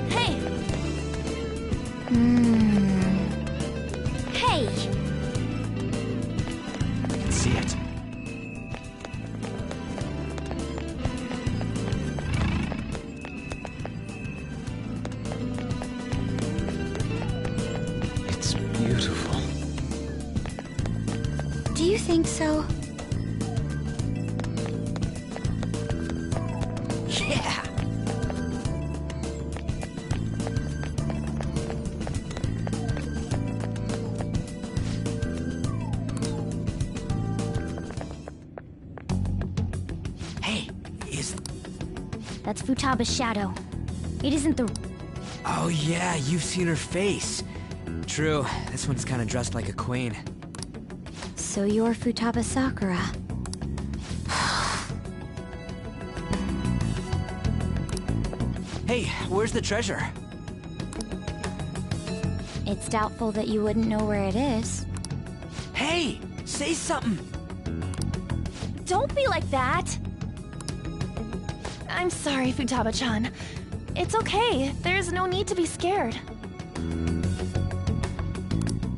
Hey!
Hey!
See it.
It's beautiful.
Do you think so?
Yeah! Hey,
That's Futaba's shadow. It isn't the...
Oh yeah, you've seen her face. True, this one's kinda dressed like a queen.
So you're Futaba Sakura.
Hey, where's the treasure?
It's doubtful that you wouldn't know where it is.
Hey, say something!
Don't be like that! I'm sorry, Futaba-chan. It's okay. There's no need to be scared.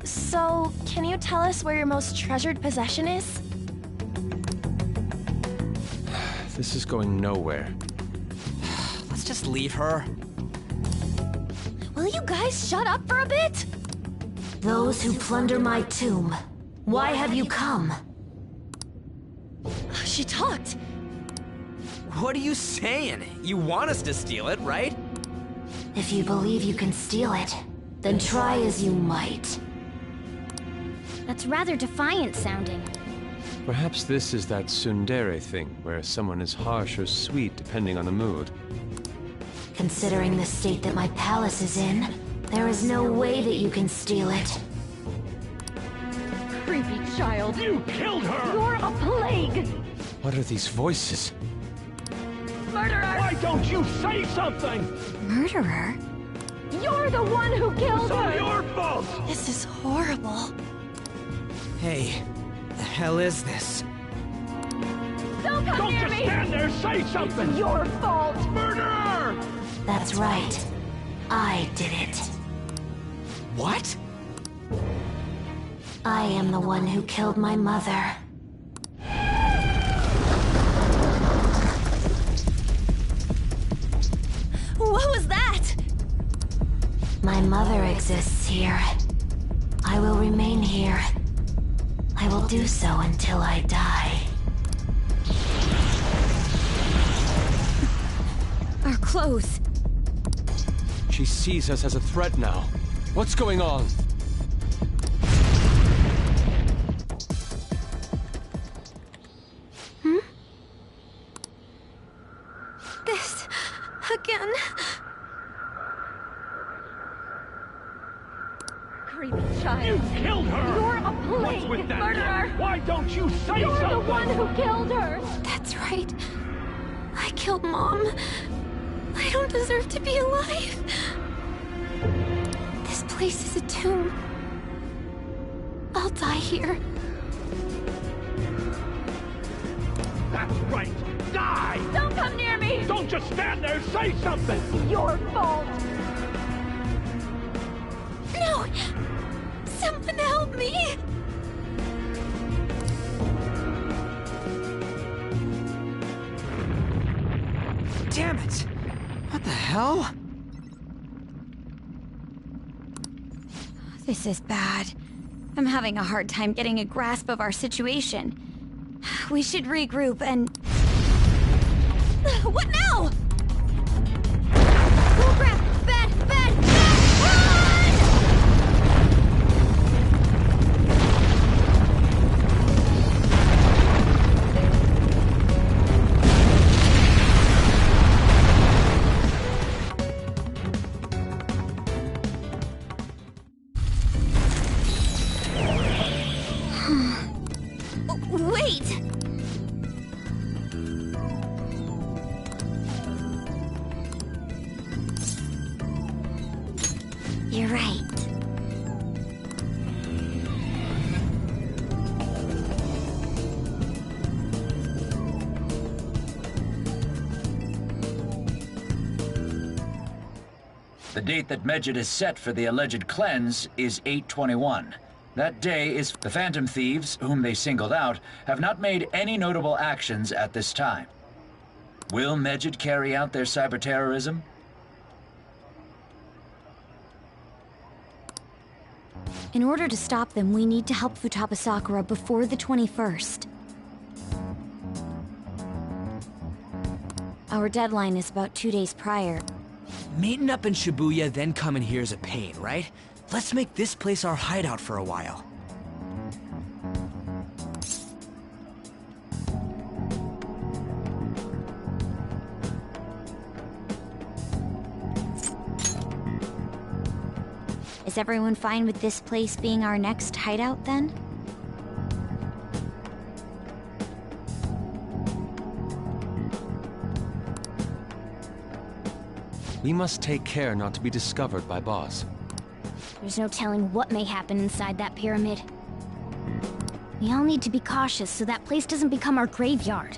So, can you tell us where your most treasured possession is?
This is going nowhere.
Let's just leave her.
Will you guys shut up for a bit?
Those who plunder my tomb, why have you come?
She talked.
What are you saying? You want us to steal it, right?
If you believe you can steal it, then try as you might.
That's rather defiant sounding.
Perhaps this is that tsundere thing, where someone is harsh or sweet depending on the mood.
Considering the state that my palace is in, there is no way that you can steal it.
Creepy child.
You killed her!
You're a plague!
What are these voices?
Murderer!
Why don't you say something?
Murderer?
You're the one who killed
It's all
her!
your fault!
This is horrible.
Hey, the hell is this?
Don't come
Don't
near
just
me!
stand there, say something!
It's your fault!
Murderer!
That's right. I did it.
What?
I am the one who killed my mother.
What was that?
My mother exists here. I will remain here. I will do so until I die.
Our clothes.
She sees us as a threat now. What's going on?
This... again.
Creepy child.
You killed her!
You're a plague!
What's with that?
Murderer!
Why don't you say
You're
something?
the one who killed her!
That's right. I killed Mom. I don't deserve to be alive. This place is a tomb. I'll die here.
That's right! Die!
Don't come near me!
Don't just stand there, say something!
It's your fault!
Someone help me!
Damn it! What the hell?
This is bad. I'm having a hard time getting a grasp of our situation. We should regroup and... What now? Oh crap! Bad! Wait! You're right.
The date that Medjed is set for the alleged cleanse is 8/21. That day is the Phantom Thieves, whom they singled out, have not made any notable actions at this time. Will Medjed carry out their cyber-terrorism?
In order to stop them, we need to help Futaba Sakura before the 21st. Our deadline is about 2 days prior.
Meeting up in Shibuya, then coming here is a pain, right? Let's make this place our hideout for a while.
Is everyone fine with this place being our next hideout, then?
We must take care not to be discovered by Boss.
There's no telling what may happen inside that pyramid. We all need to be cautious so that place doesn't become our graveyard.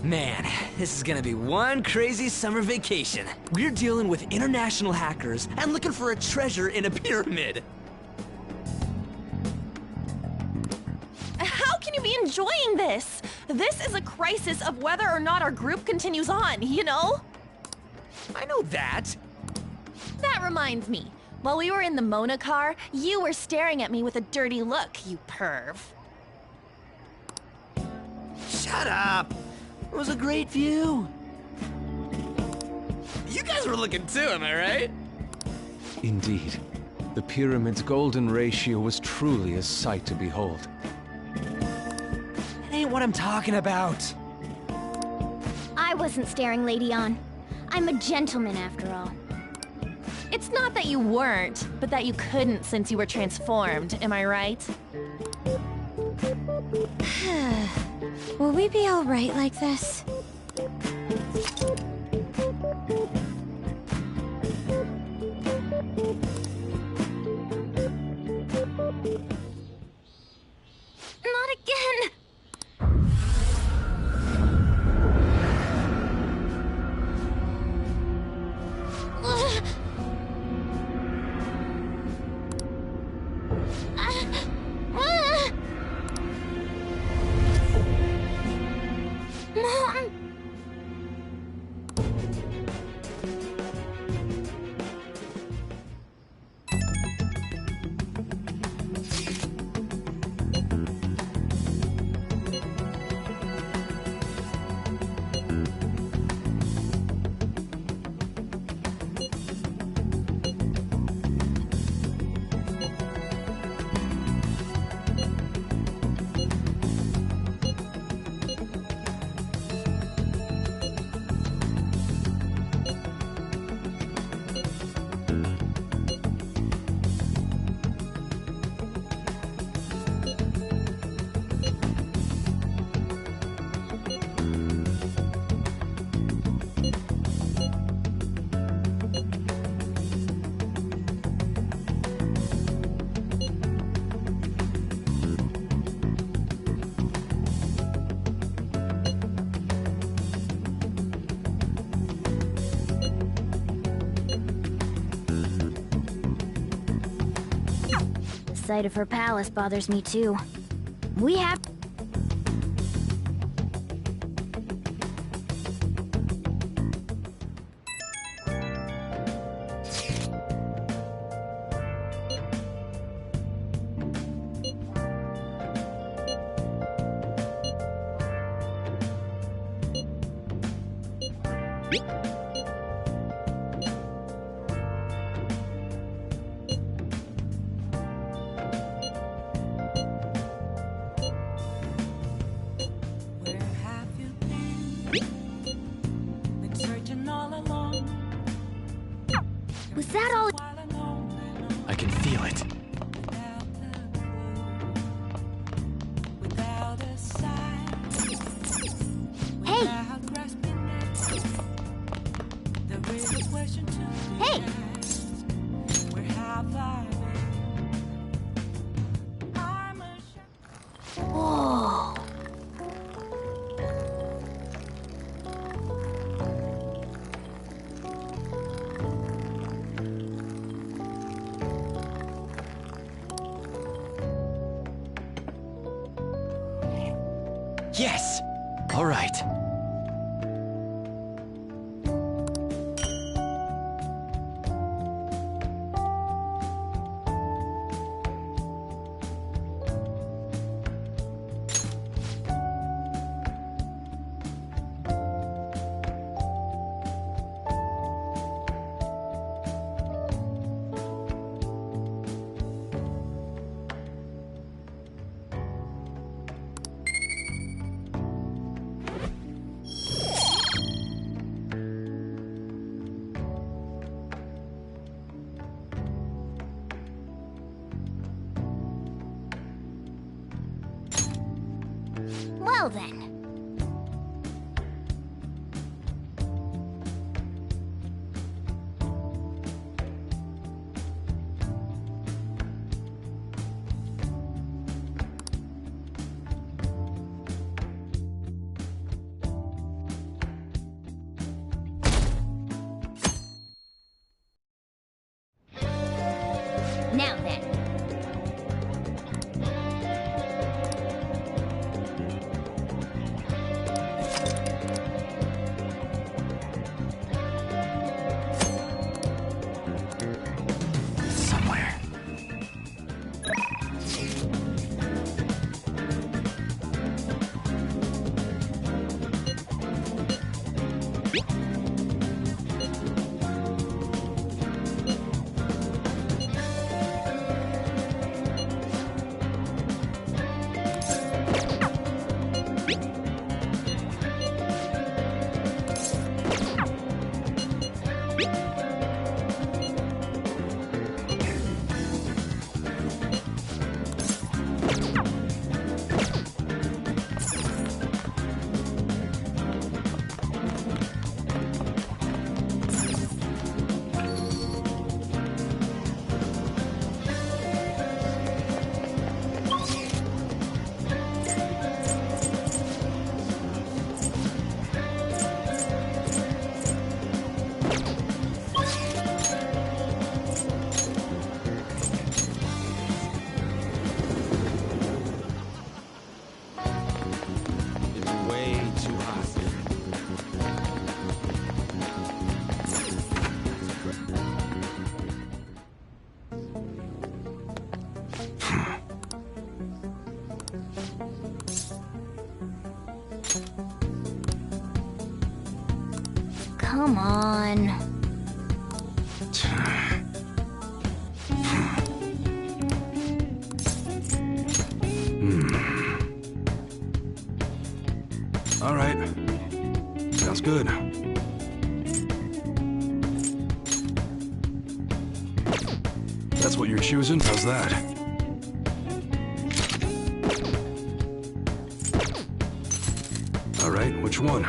Man, this is gonna be one crazy summer vacation. We're dealing with international hackers and looking for a treasure in a pyramid.
How can you be enjoying this? This is a crisis of whether or not our group continues on, you know?
I know that.
That reminds me. While we were in the Mona car, you were staring at me with a dirty look, you perv.
Shut up! It was a great view. You guys were looking too, am I right?
Indeed. The pyramid's golden ratio was truly a sight to behold.
That ain't what I'm talking about.
I wasn't staring Lady On. I'm a gentleman after all.
It's not that you weren't, but that you couldn't since you were transformed, am I right?
Will we be all right like this?
Not again! Mom! sight of her palace bothers me too. We have... Was that all?
I can feel it.
Hey! Hey! Whoa!
Yes! All right.
Well then. Now then.
Somewhere.
Come on.
All right. Sounds good. That's what you're choosing? How's that? All right, which one?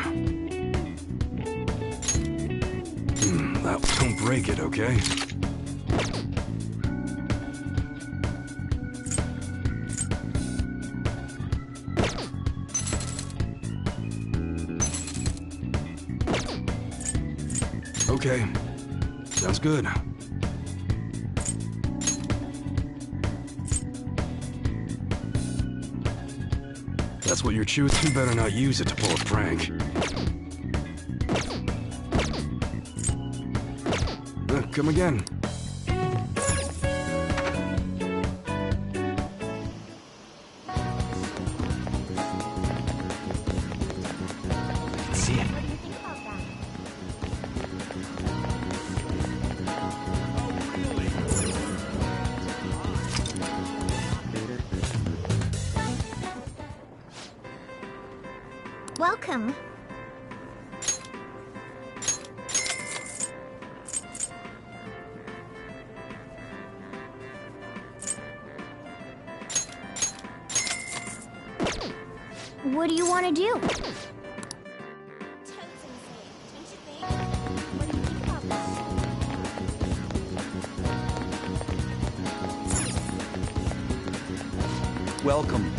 Don't break it, okay? Okay. Sounds good. That's what you're choosing. You better not use it to pull a prank. Come again.
See it.
Welcome. What do you want to do?
Welcome.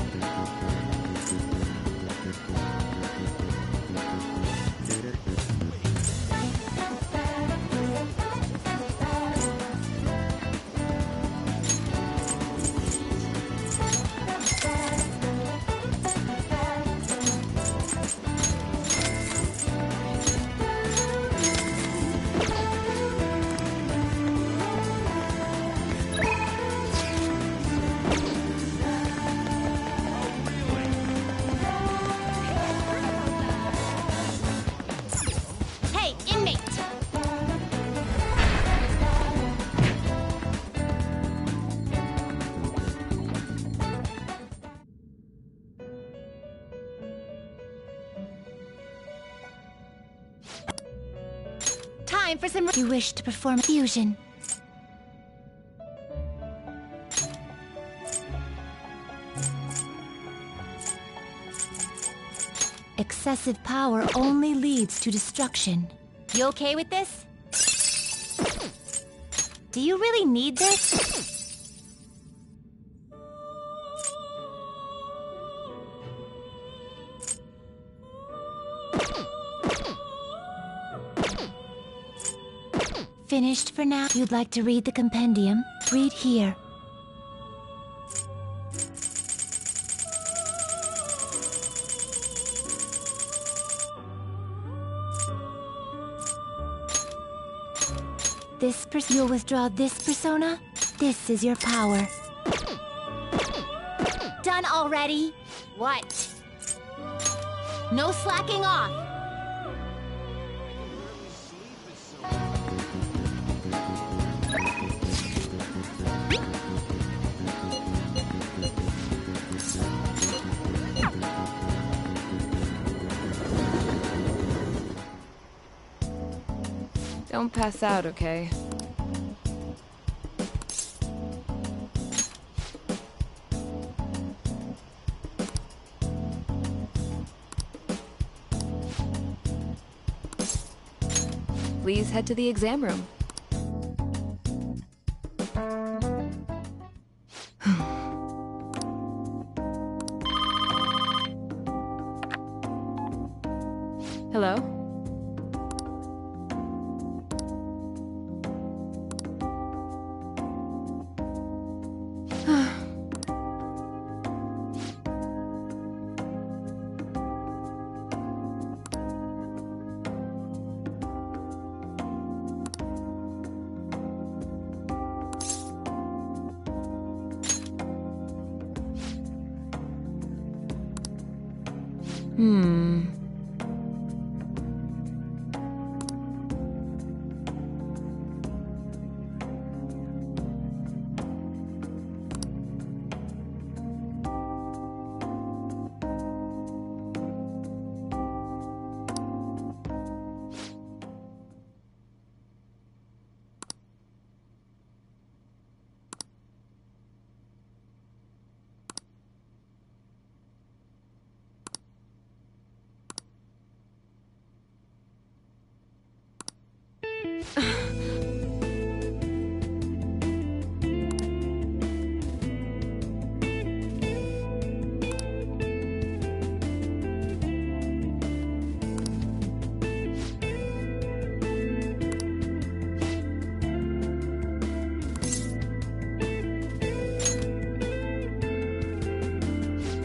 Hey, inmate! Time for some. You wish to perform fusion. Excessive power only leads to destruction. You okay with this? Do you really need this? Finished for now? You'd like to read the compendium? Read here. You'll withdraw this persona. This is your power. Done already? What? No slacking off.
Don't pass out, okay? Please head to the exam room. Hello?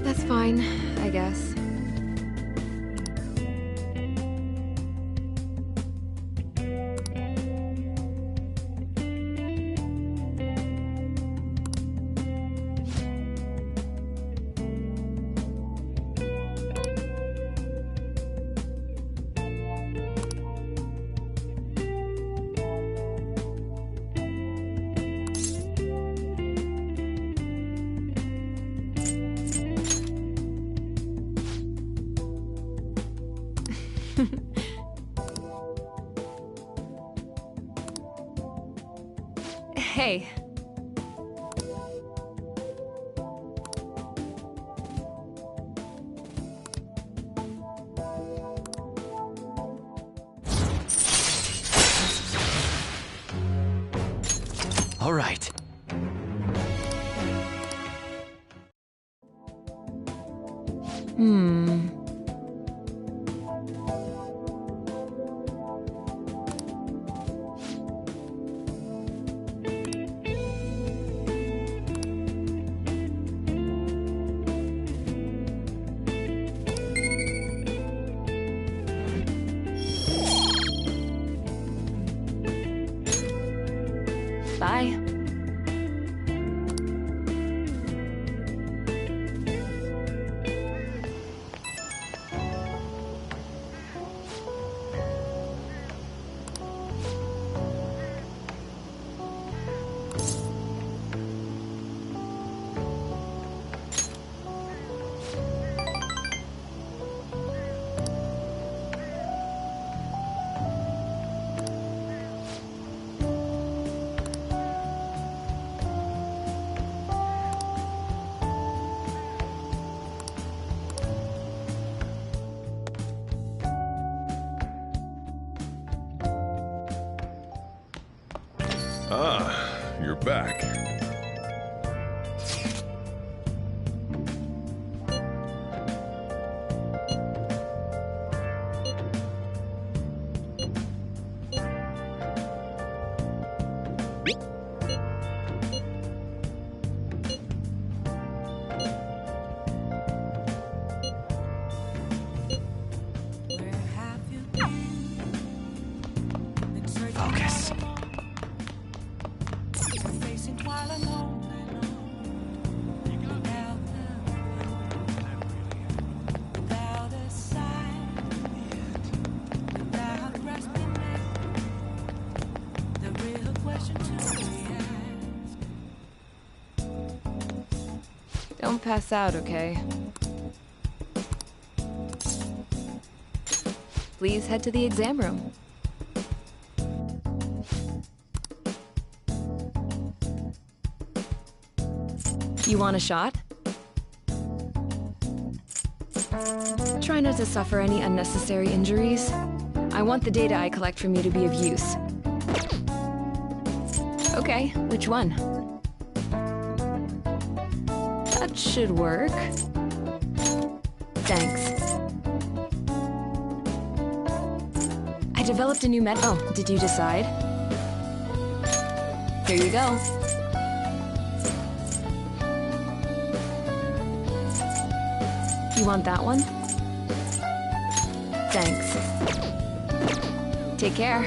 That's fine, I guess. guess. Hey.
All right.
Bye.
Ah, you're back.
Focus.
Don't pass out, okay? Please head to the exam room. You want a shot? Try not to suffer any unnecessary injuries. I want the data I collect from you to be of use. Okay, which one? That should work. Thanks. I developed a new Oh, did you decide? Here you go. You want that one? Thanks. Take care.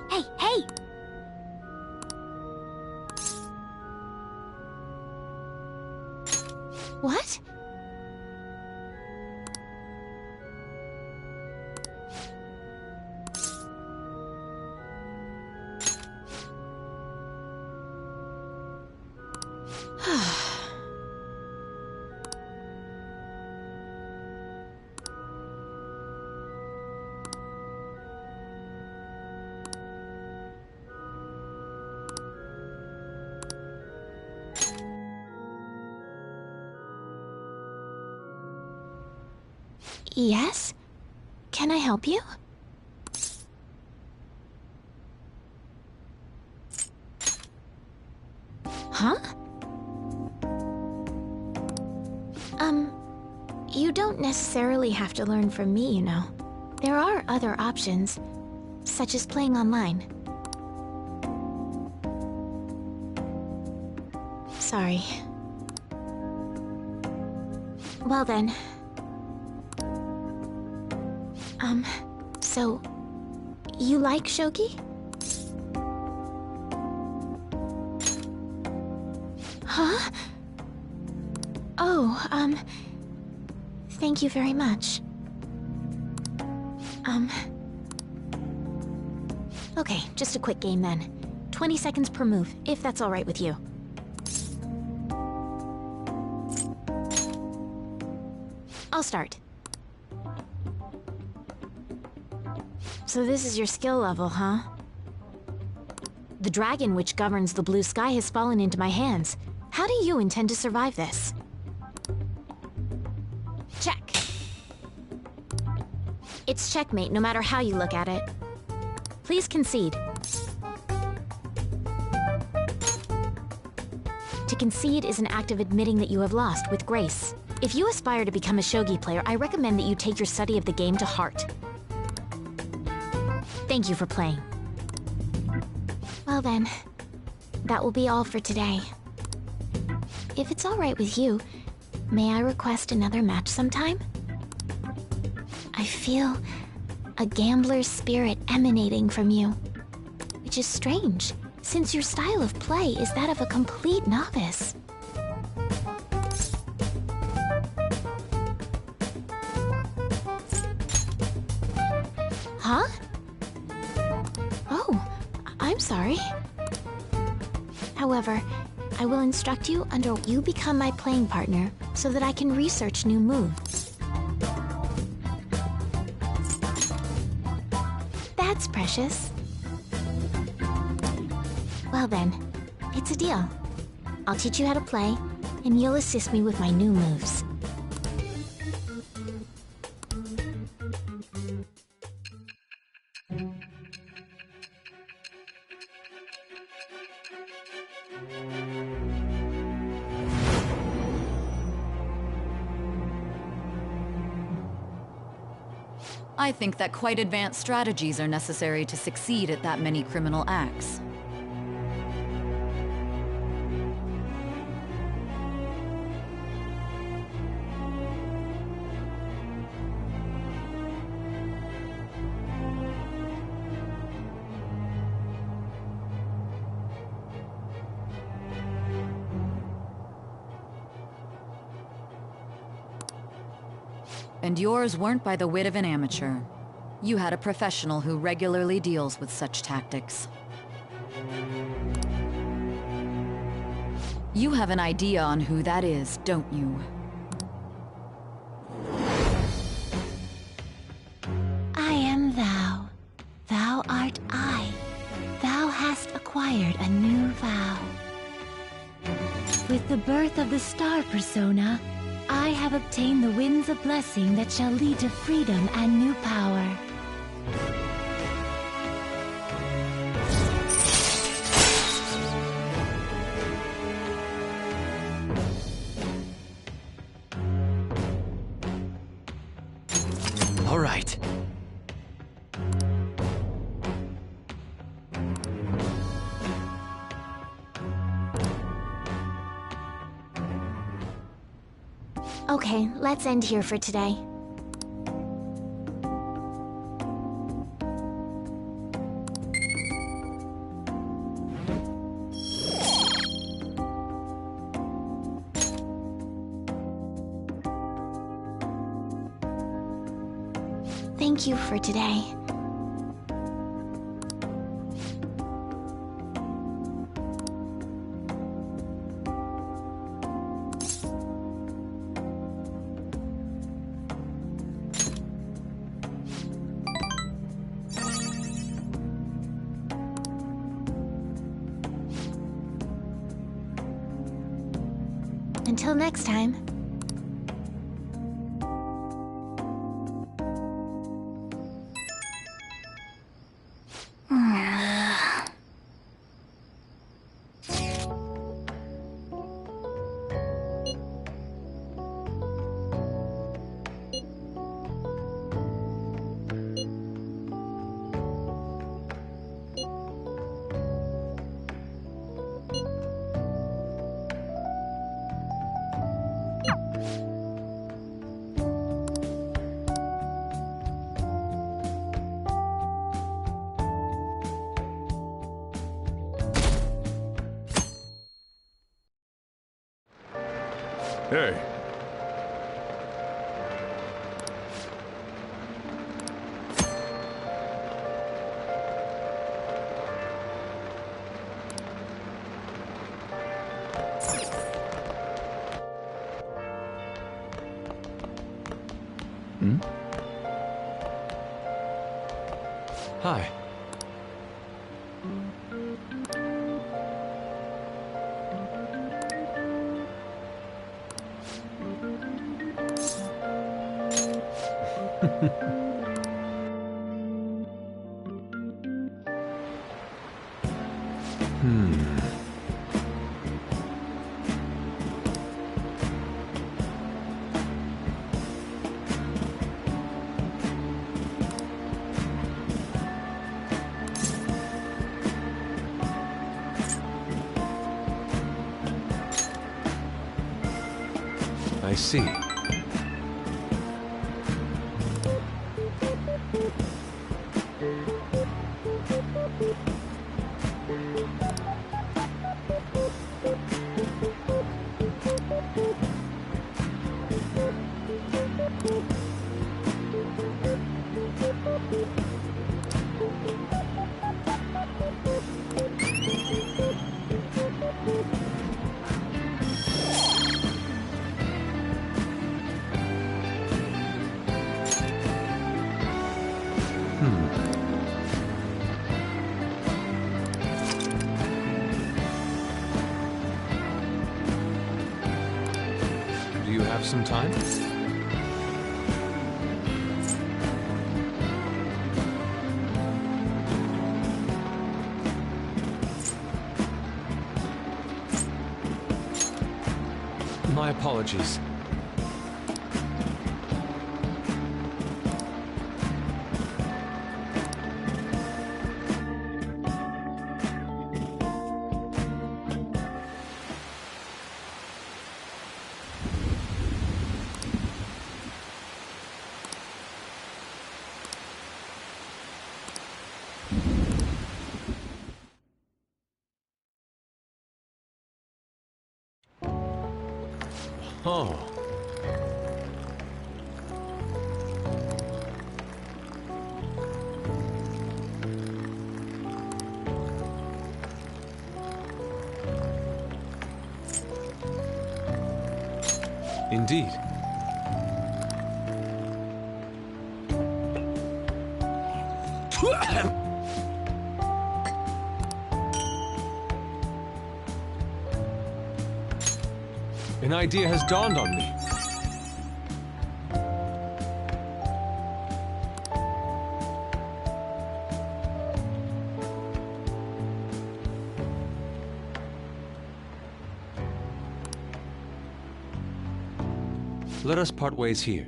Hey, hey! What?
Yes? Can I help you? Huh? You don't necessarily have to learn from me, you know. There are other options, such as playing online. Sorry. Well then. So... you like shogi? Huh? Oh, thank you very much. Okay, just a quick game then. 20 seconds per move, if that's alright with you. I'll start. So this is your skill level, huh? The dragon which governs the blue sky has fallen into my hands. How do you intend to survive this? Check. It's checkmate no matter how you look at it. Please concede. To concede is an act of admitting that you have lost with grace. If you aspire to become a shogi player, I recommend that you take your study of the game to heart. Thank you for playing. Well then, that will be all for today. If it's alright with you, may I request another match sometime? I feel a gambler's spirit emanating from you, which is strange, since your style of play is that of a complete novice. Huh? Oh, I'm sorry. However, I will instruct you under you become my playing partner so that I can research new moves. That's precious. Well then, it's a deal. I'll teach you how to play, and you'll assist me with my new moves.
I think that quite advanced strategies are necessary to succeed at that many criminal acts. And yours weren't by the wit of an amateur. You had a professional who regularly deals with such tactics. You have an idea on who that is, don't you?
I am thou. Thou art I. Thou hast acquired a new vow. With the birth of the star persona, I have obtained the winds of blessing that shall lead to freedom and new power.
All right.
Okay, let's end here for today. Thank you for today. Until next time.
Hey.
Hmm?
Hi. I see. Do you have some time? My apologies. Oh. Indeed. An idea has dawned on me. Let us part ways here.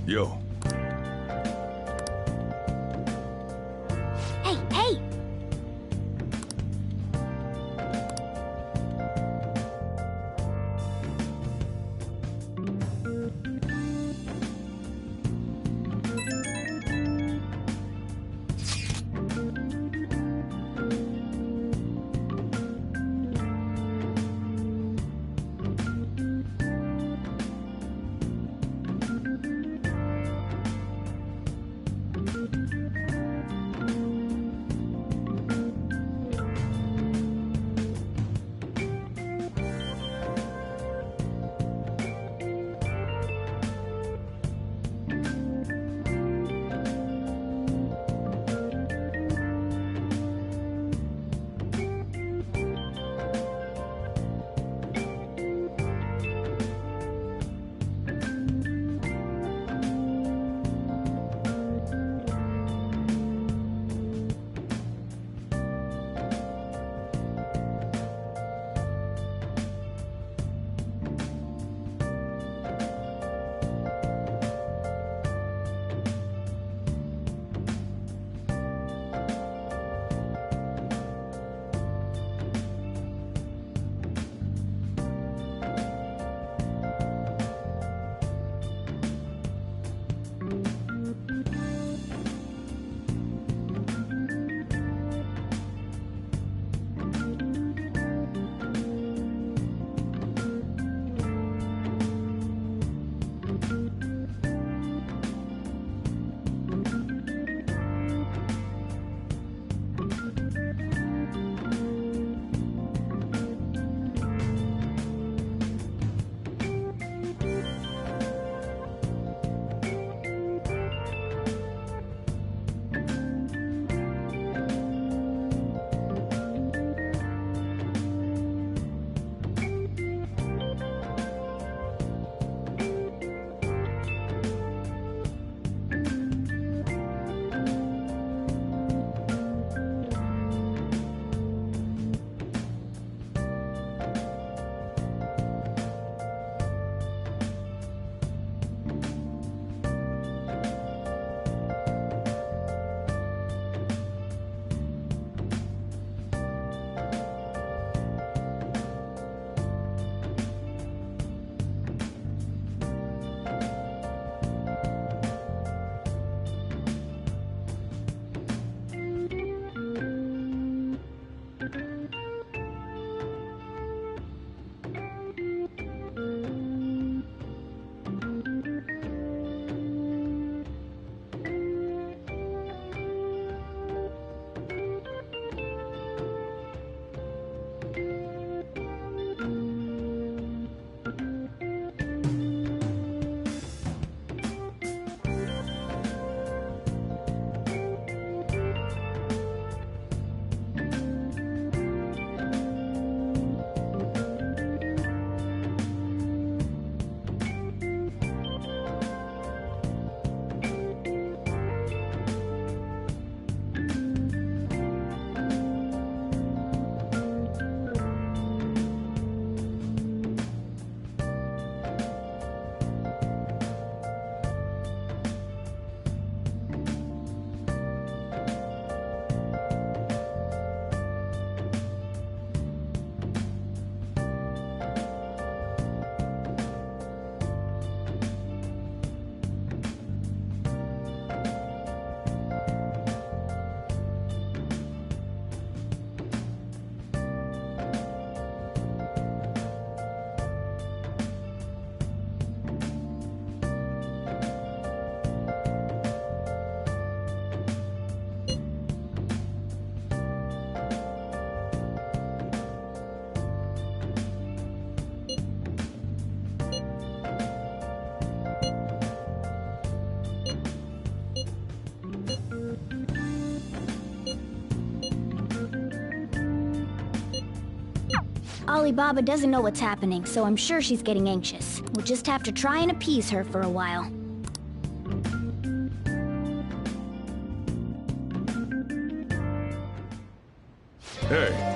Yo.
Hey, hey!
Alibaba doesn't know what's happening, so I'm sure she's getting anxious. We'll just have to try and appease her for a while.
Hey.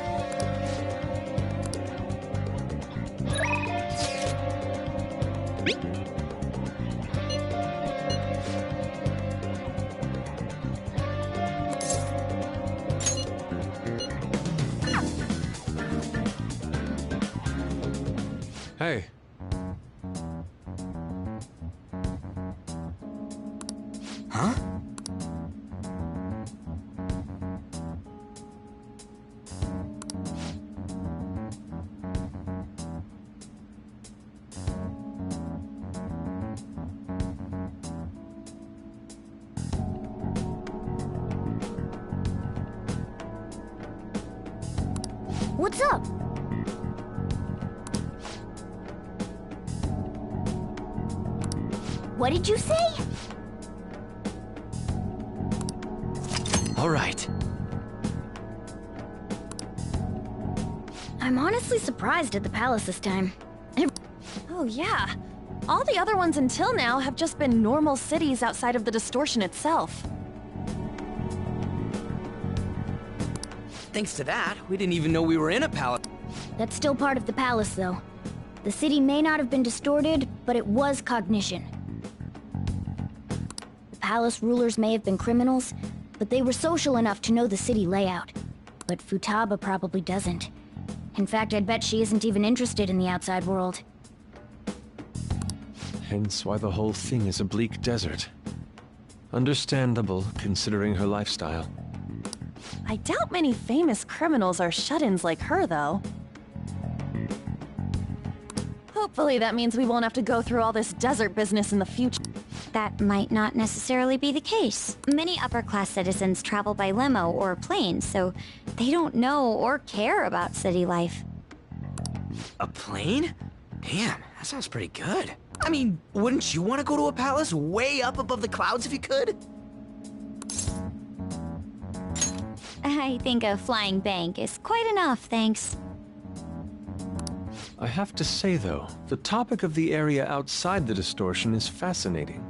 Hey.
Huh?
What's up? What did you say?
All right.
I'm honestly surprised at the palace this time.
Oh yeah. All the other ones until now have just been normal cities outside of the distortion itself.
Thanks to that, we didn't even know we were in a palace.
That's still part of the palace, though. The city may not have been distorted, but it was cognition. The palace rulers may have been criminals, but they were social enough to know the city layout. But Futaba probably doesn't. In fact, I'd bet she isn't even interested in the outside world.
Hence why the whole thing is a bleak desert. Understandable, considering her lifestyle.
I doubt many famous criminals are shut-ins like her, though. Hopefully that means we won't have to go through all this desert business in the future.
That might not necessarily be the case. Many upper-class citizens travel by limo or plane, so they don't know or care about city life.
A plane? Damn, that sounds pretty good. I mean, wouldn't you want to go to a palace way up above the clouds if you could?
I think a flying bank is quite enough, thanks.
I have to say, though, the topic of the area outside the distortion is fascinating.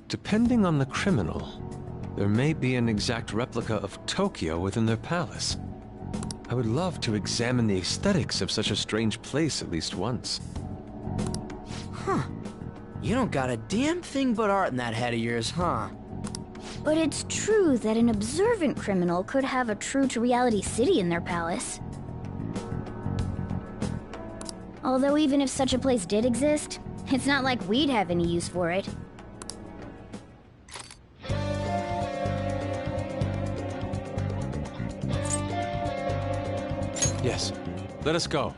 Depending on the criminal, there may be an exact replica of Tokyo within their palace. I would love to examine the aesthetics of such a strange place at least once.
Huh. You don't got a damn thing but art in that head of yours, huh?
But it's true that an observant criminal could have a true-to-reality city in their palace. Although even if such a place did exist, it's not like we'd have any use for it.
Yes, let us go.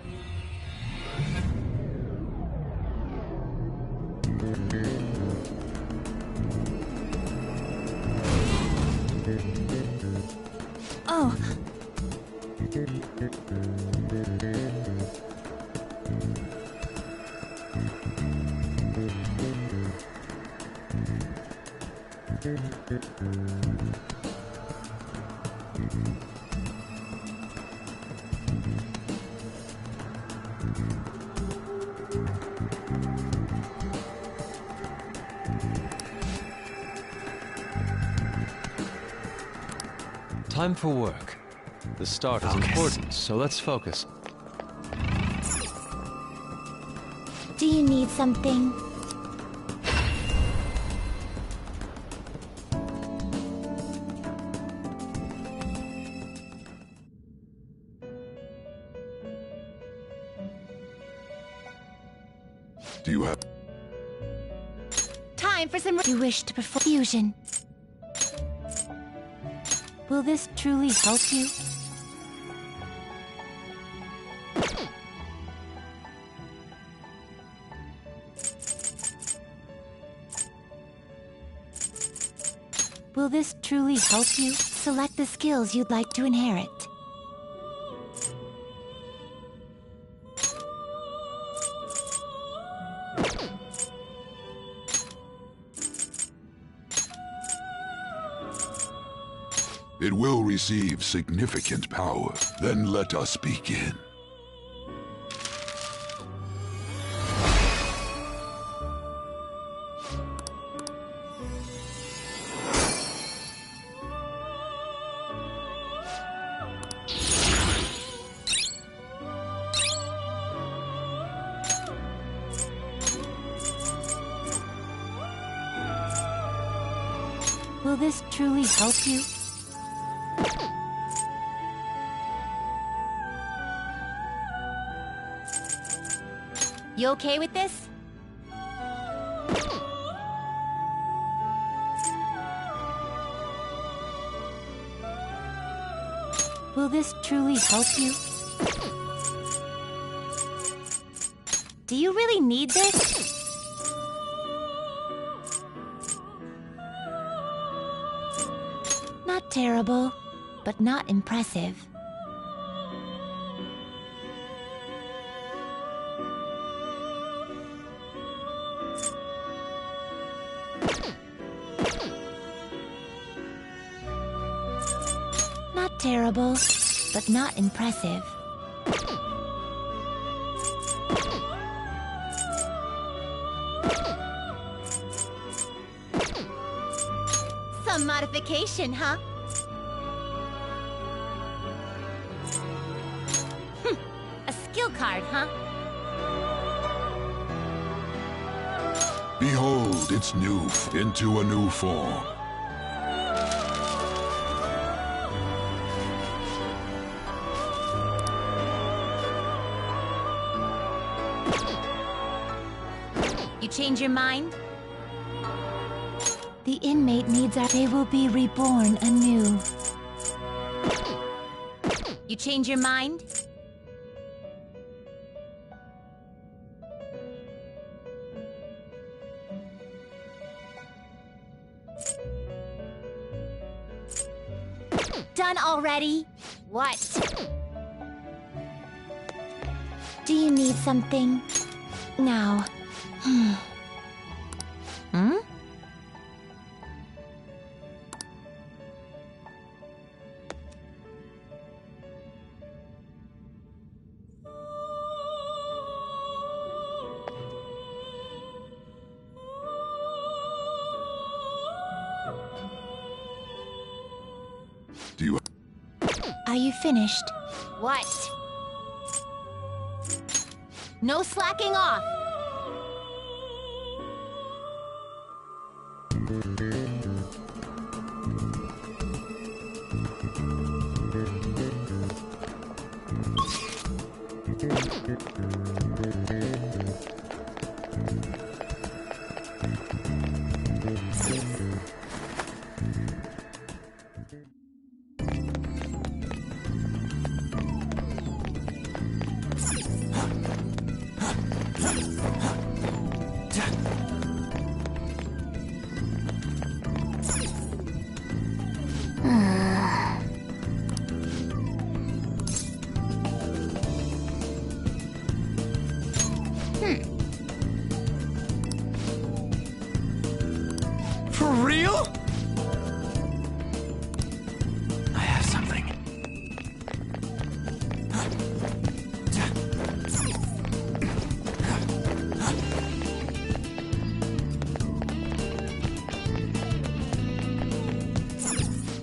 Oh.
Time for work. The start is important, so let's focus.
Do you need something?
Do you have...
Time for some... You wish to perform fusion.
Will this truly help you? Will this truly help you?
Select the skills you'd like to inherit.
It will receive significant power. Then let us begin.
Will this truly help you?
You okay with this?
Will this truly help you?
Do you really need this? Not terrible, but not impressive. Not terrible, but not impressive. Some modification, huh? A skill card, huh?
Behold its into a new form.
You change your mind? The inmate needs our... They will be reborn anew. You change your mind? Done already? What? Do you need something? Now. Hmm?
Do you...
Are you finished? What? No slacking off!
For real? I have something.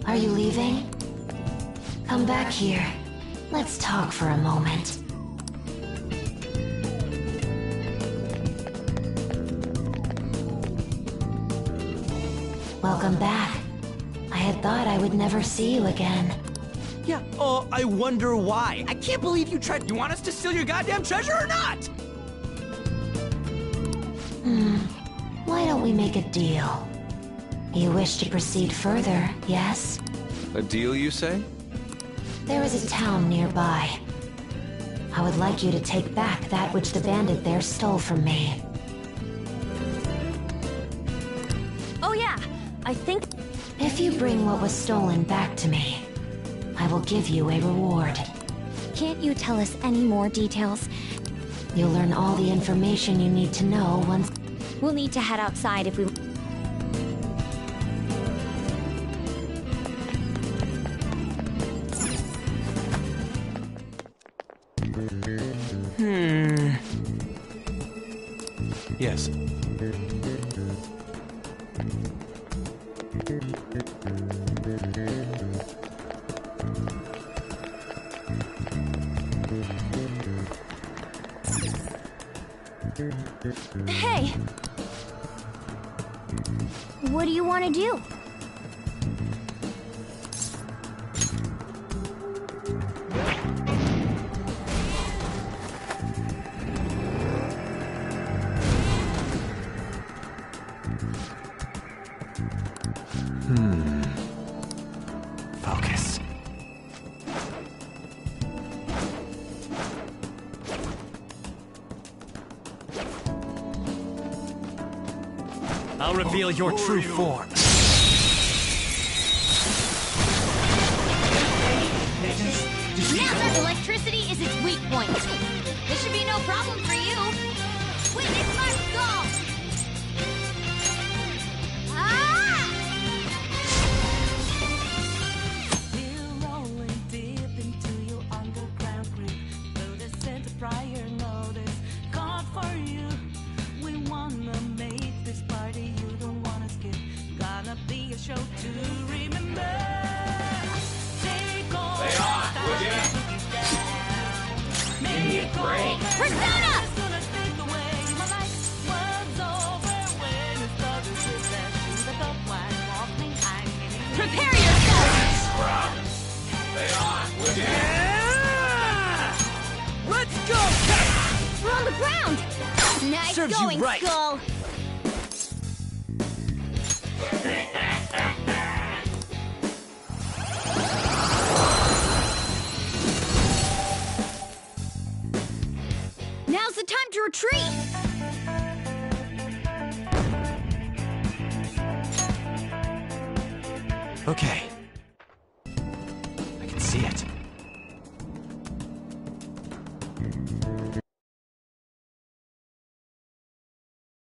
Are you leaving? Come back here. Let's talk for a moment. Welcome back. I had thought I would never see you again.
Yeah, I wonder why. I can't believe you tried. You want us to steal your goddamn treasure or not?
Why don't we make a deal? You wish to proceed further, yes?
A deal, you say?
There is a town nearby. I would like you to take back that which the bandit there stole from me.
Oh yeah, I think...
If you bring what was stolen back to me, I will give you a reward.
Can't you tell us any more details?
You'll learn all the information you need to know once...
We'll need to head outside if we...
Yes.
Hey! What do you want to do?
Focus.
I'll reveal your true form.
Now that electricity is its weak point. This should be no problem for you. Witness my skull! Ah!
We're rolling deep into your underground grip. Though the center prior notice called for you. We wanna make this party you don't wanna skip. Gonna be a show to remember. Take all
Lay on, would ya? Give me a break.
Persona! Prepare yourself!
Lay on, would ya?
Let's go!
We're on the ground! Nice
Serves you
going,
right.
Skull!
Now's the time to retreat!
Okay,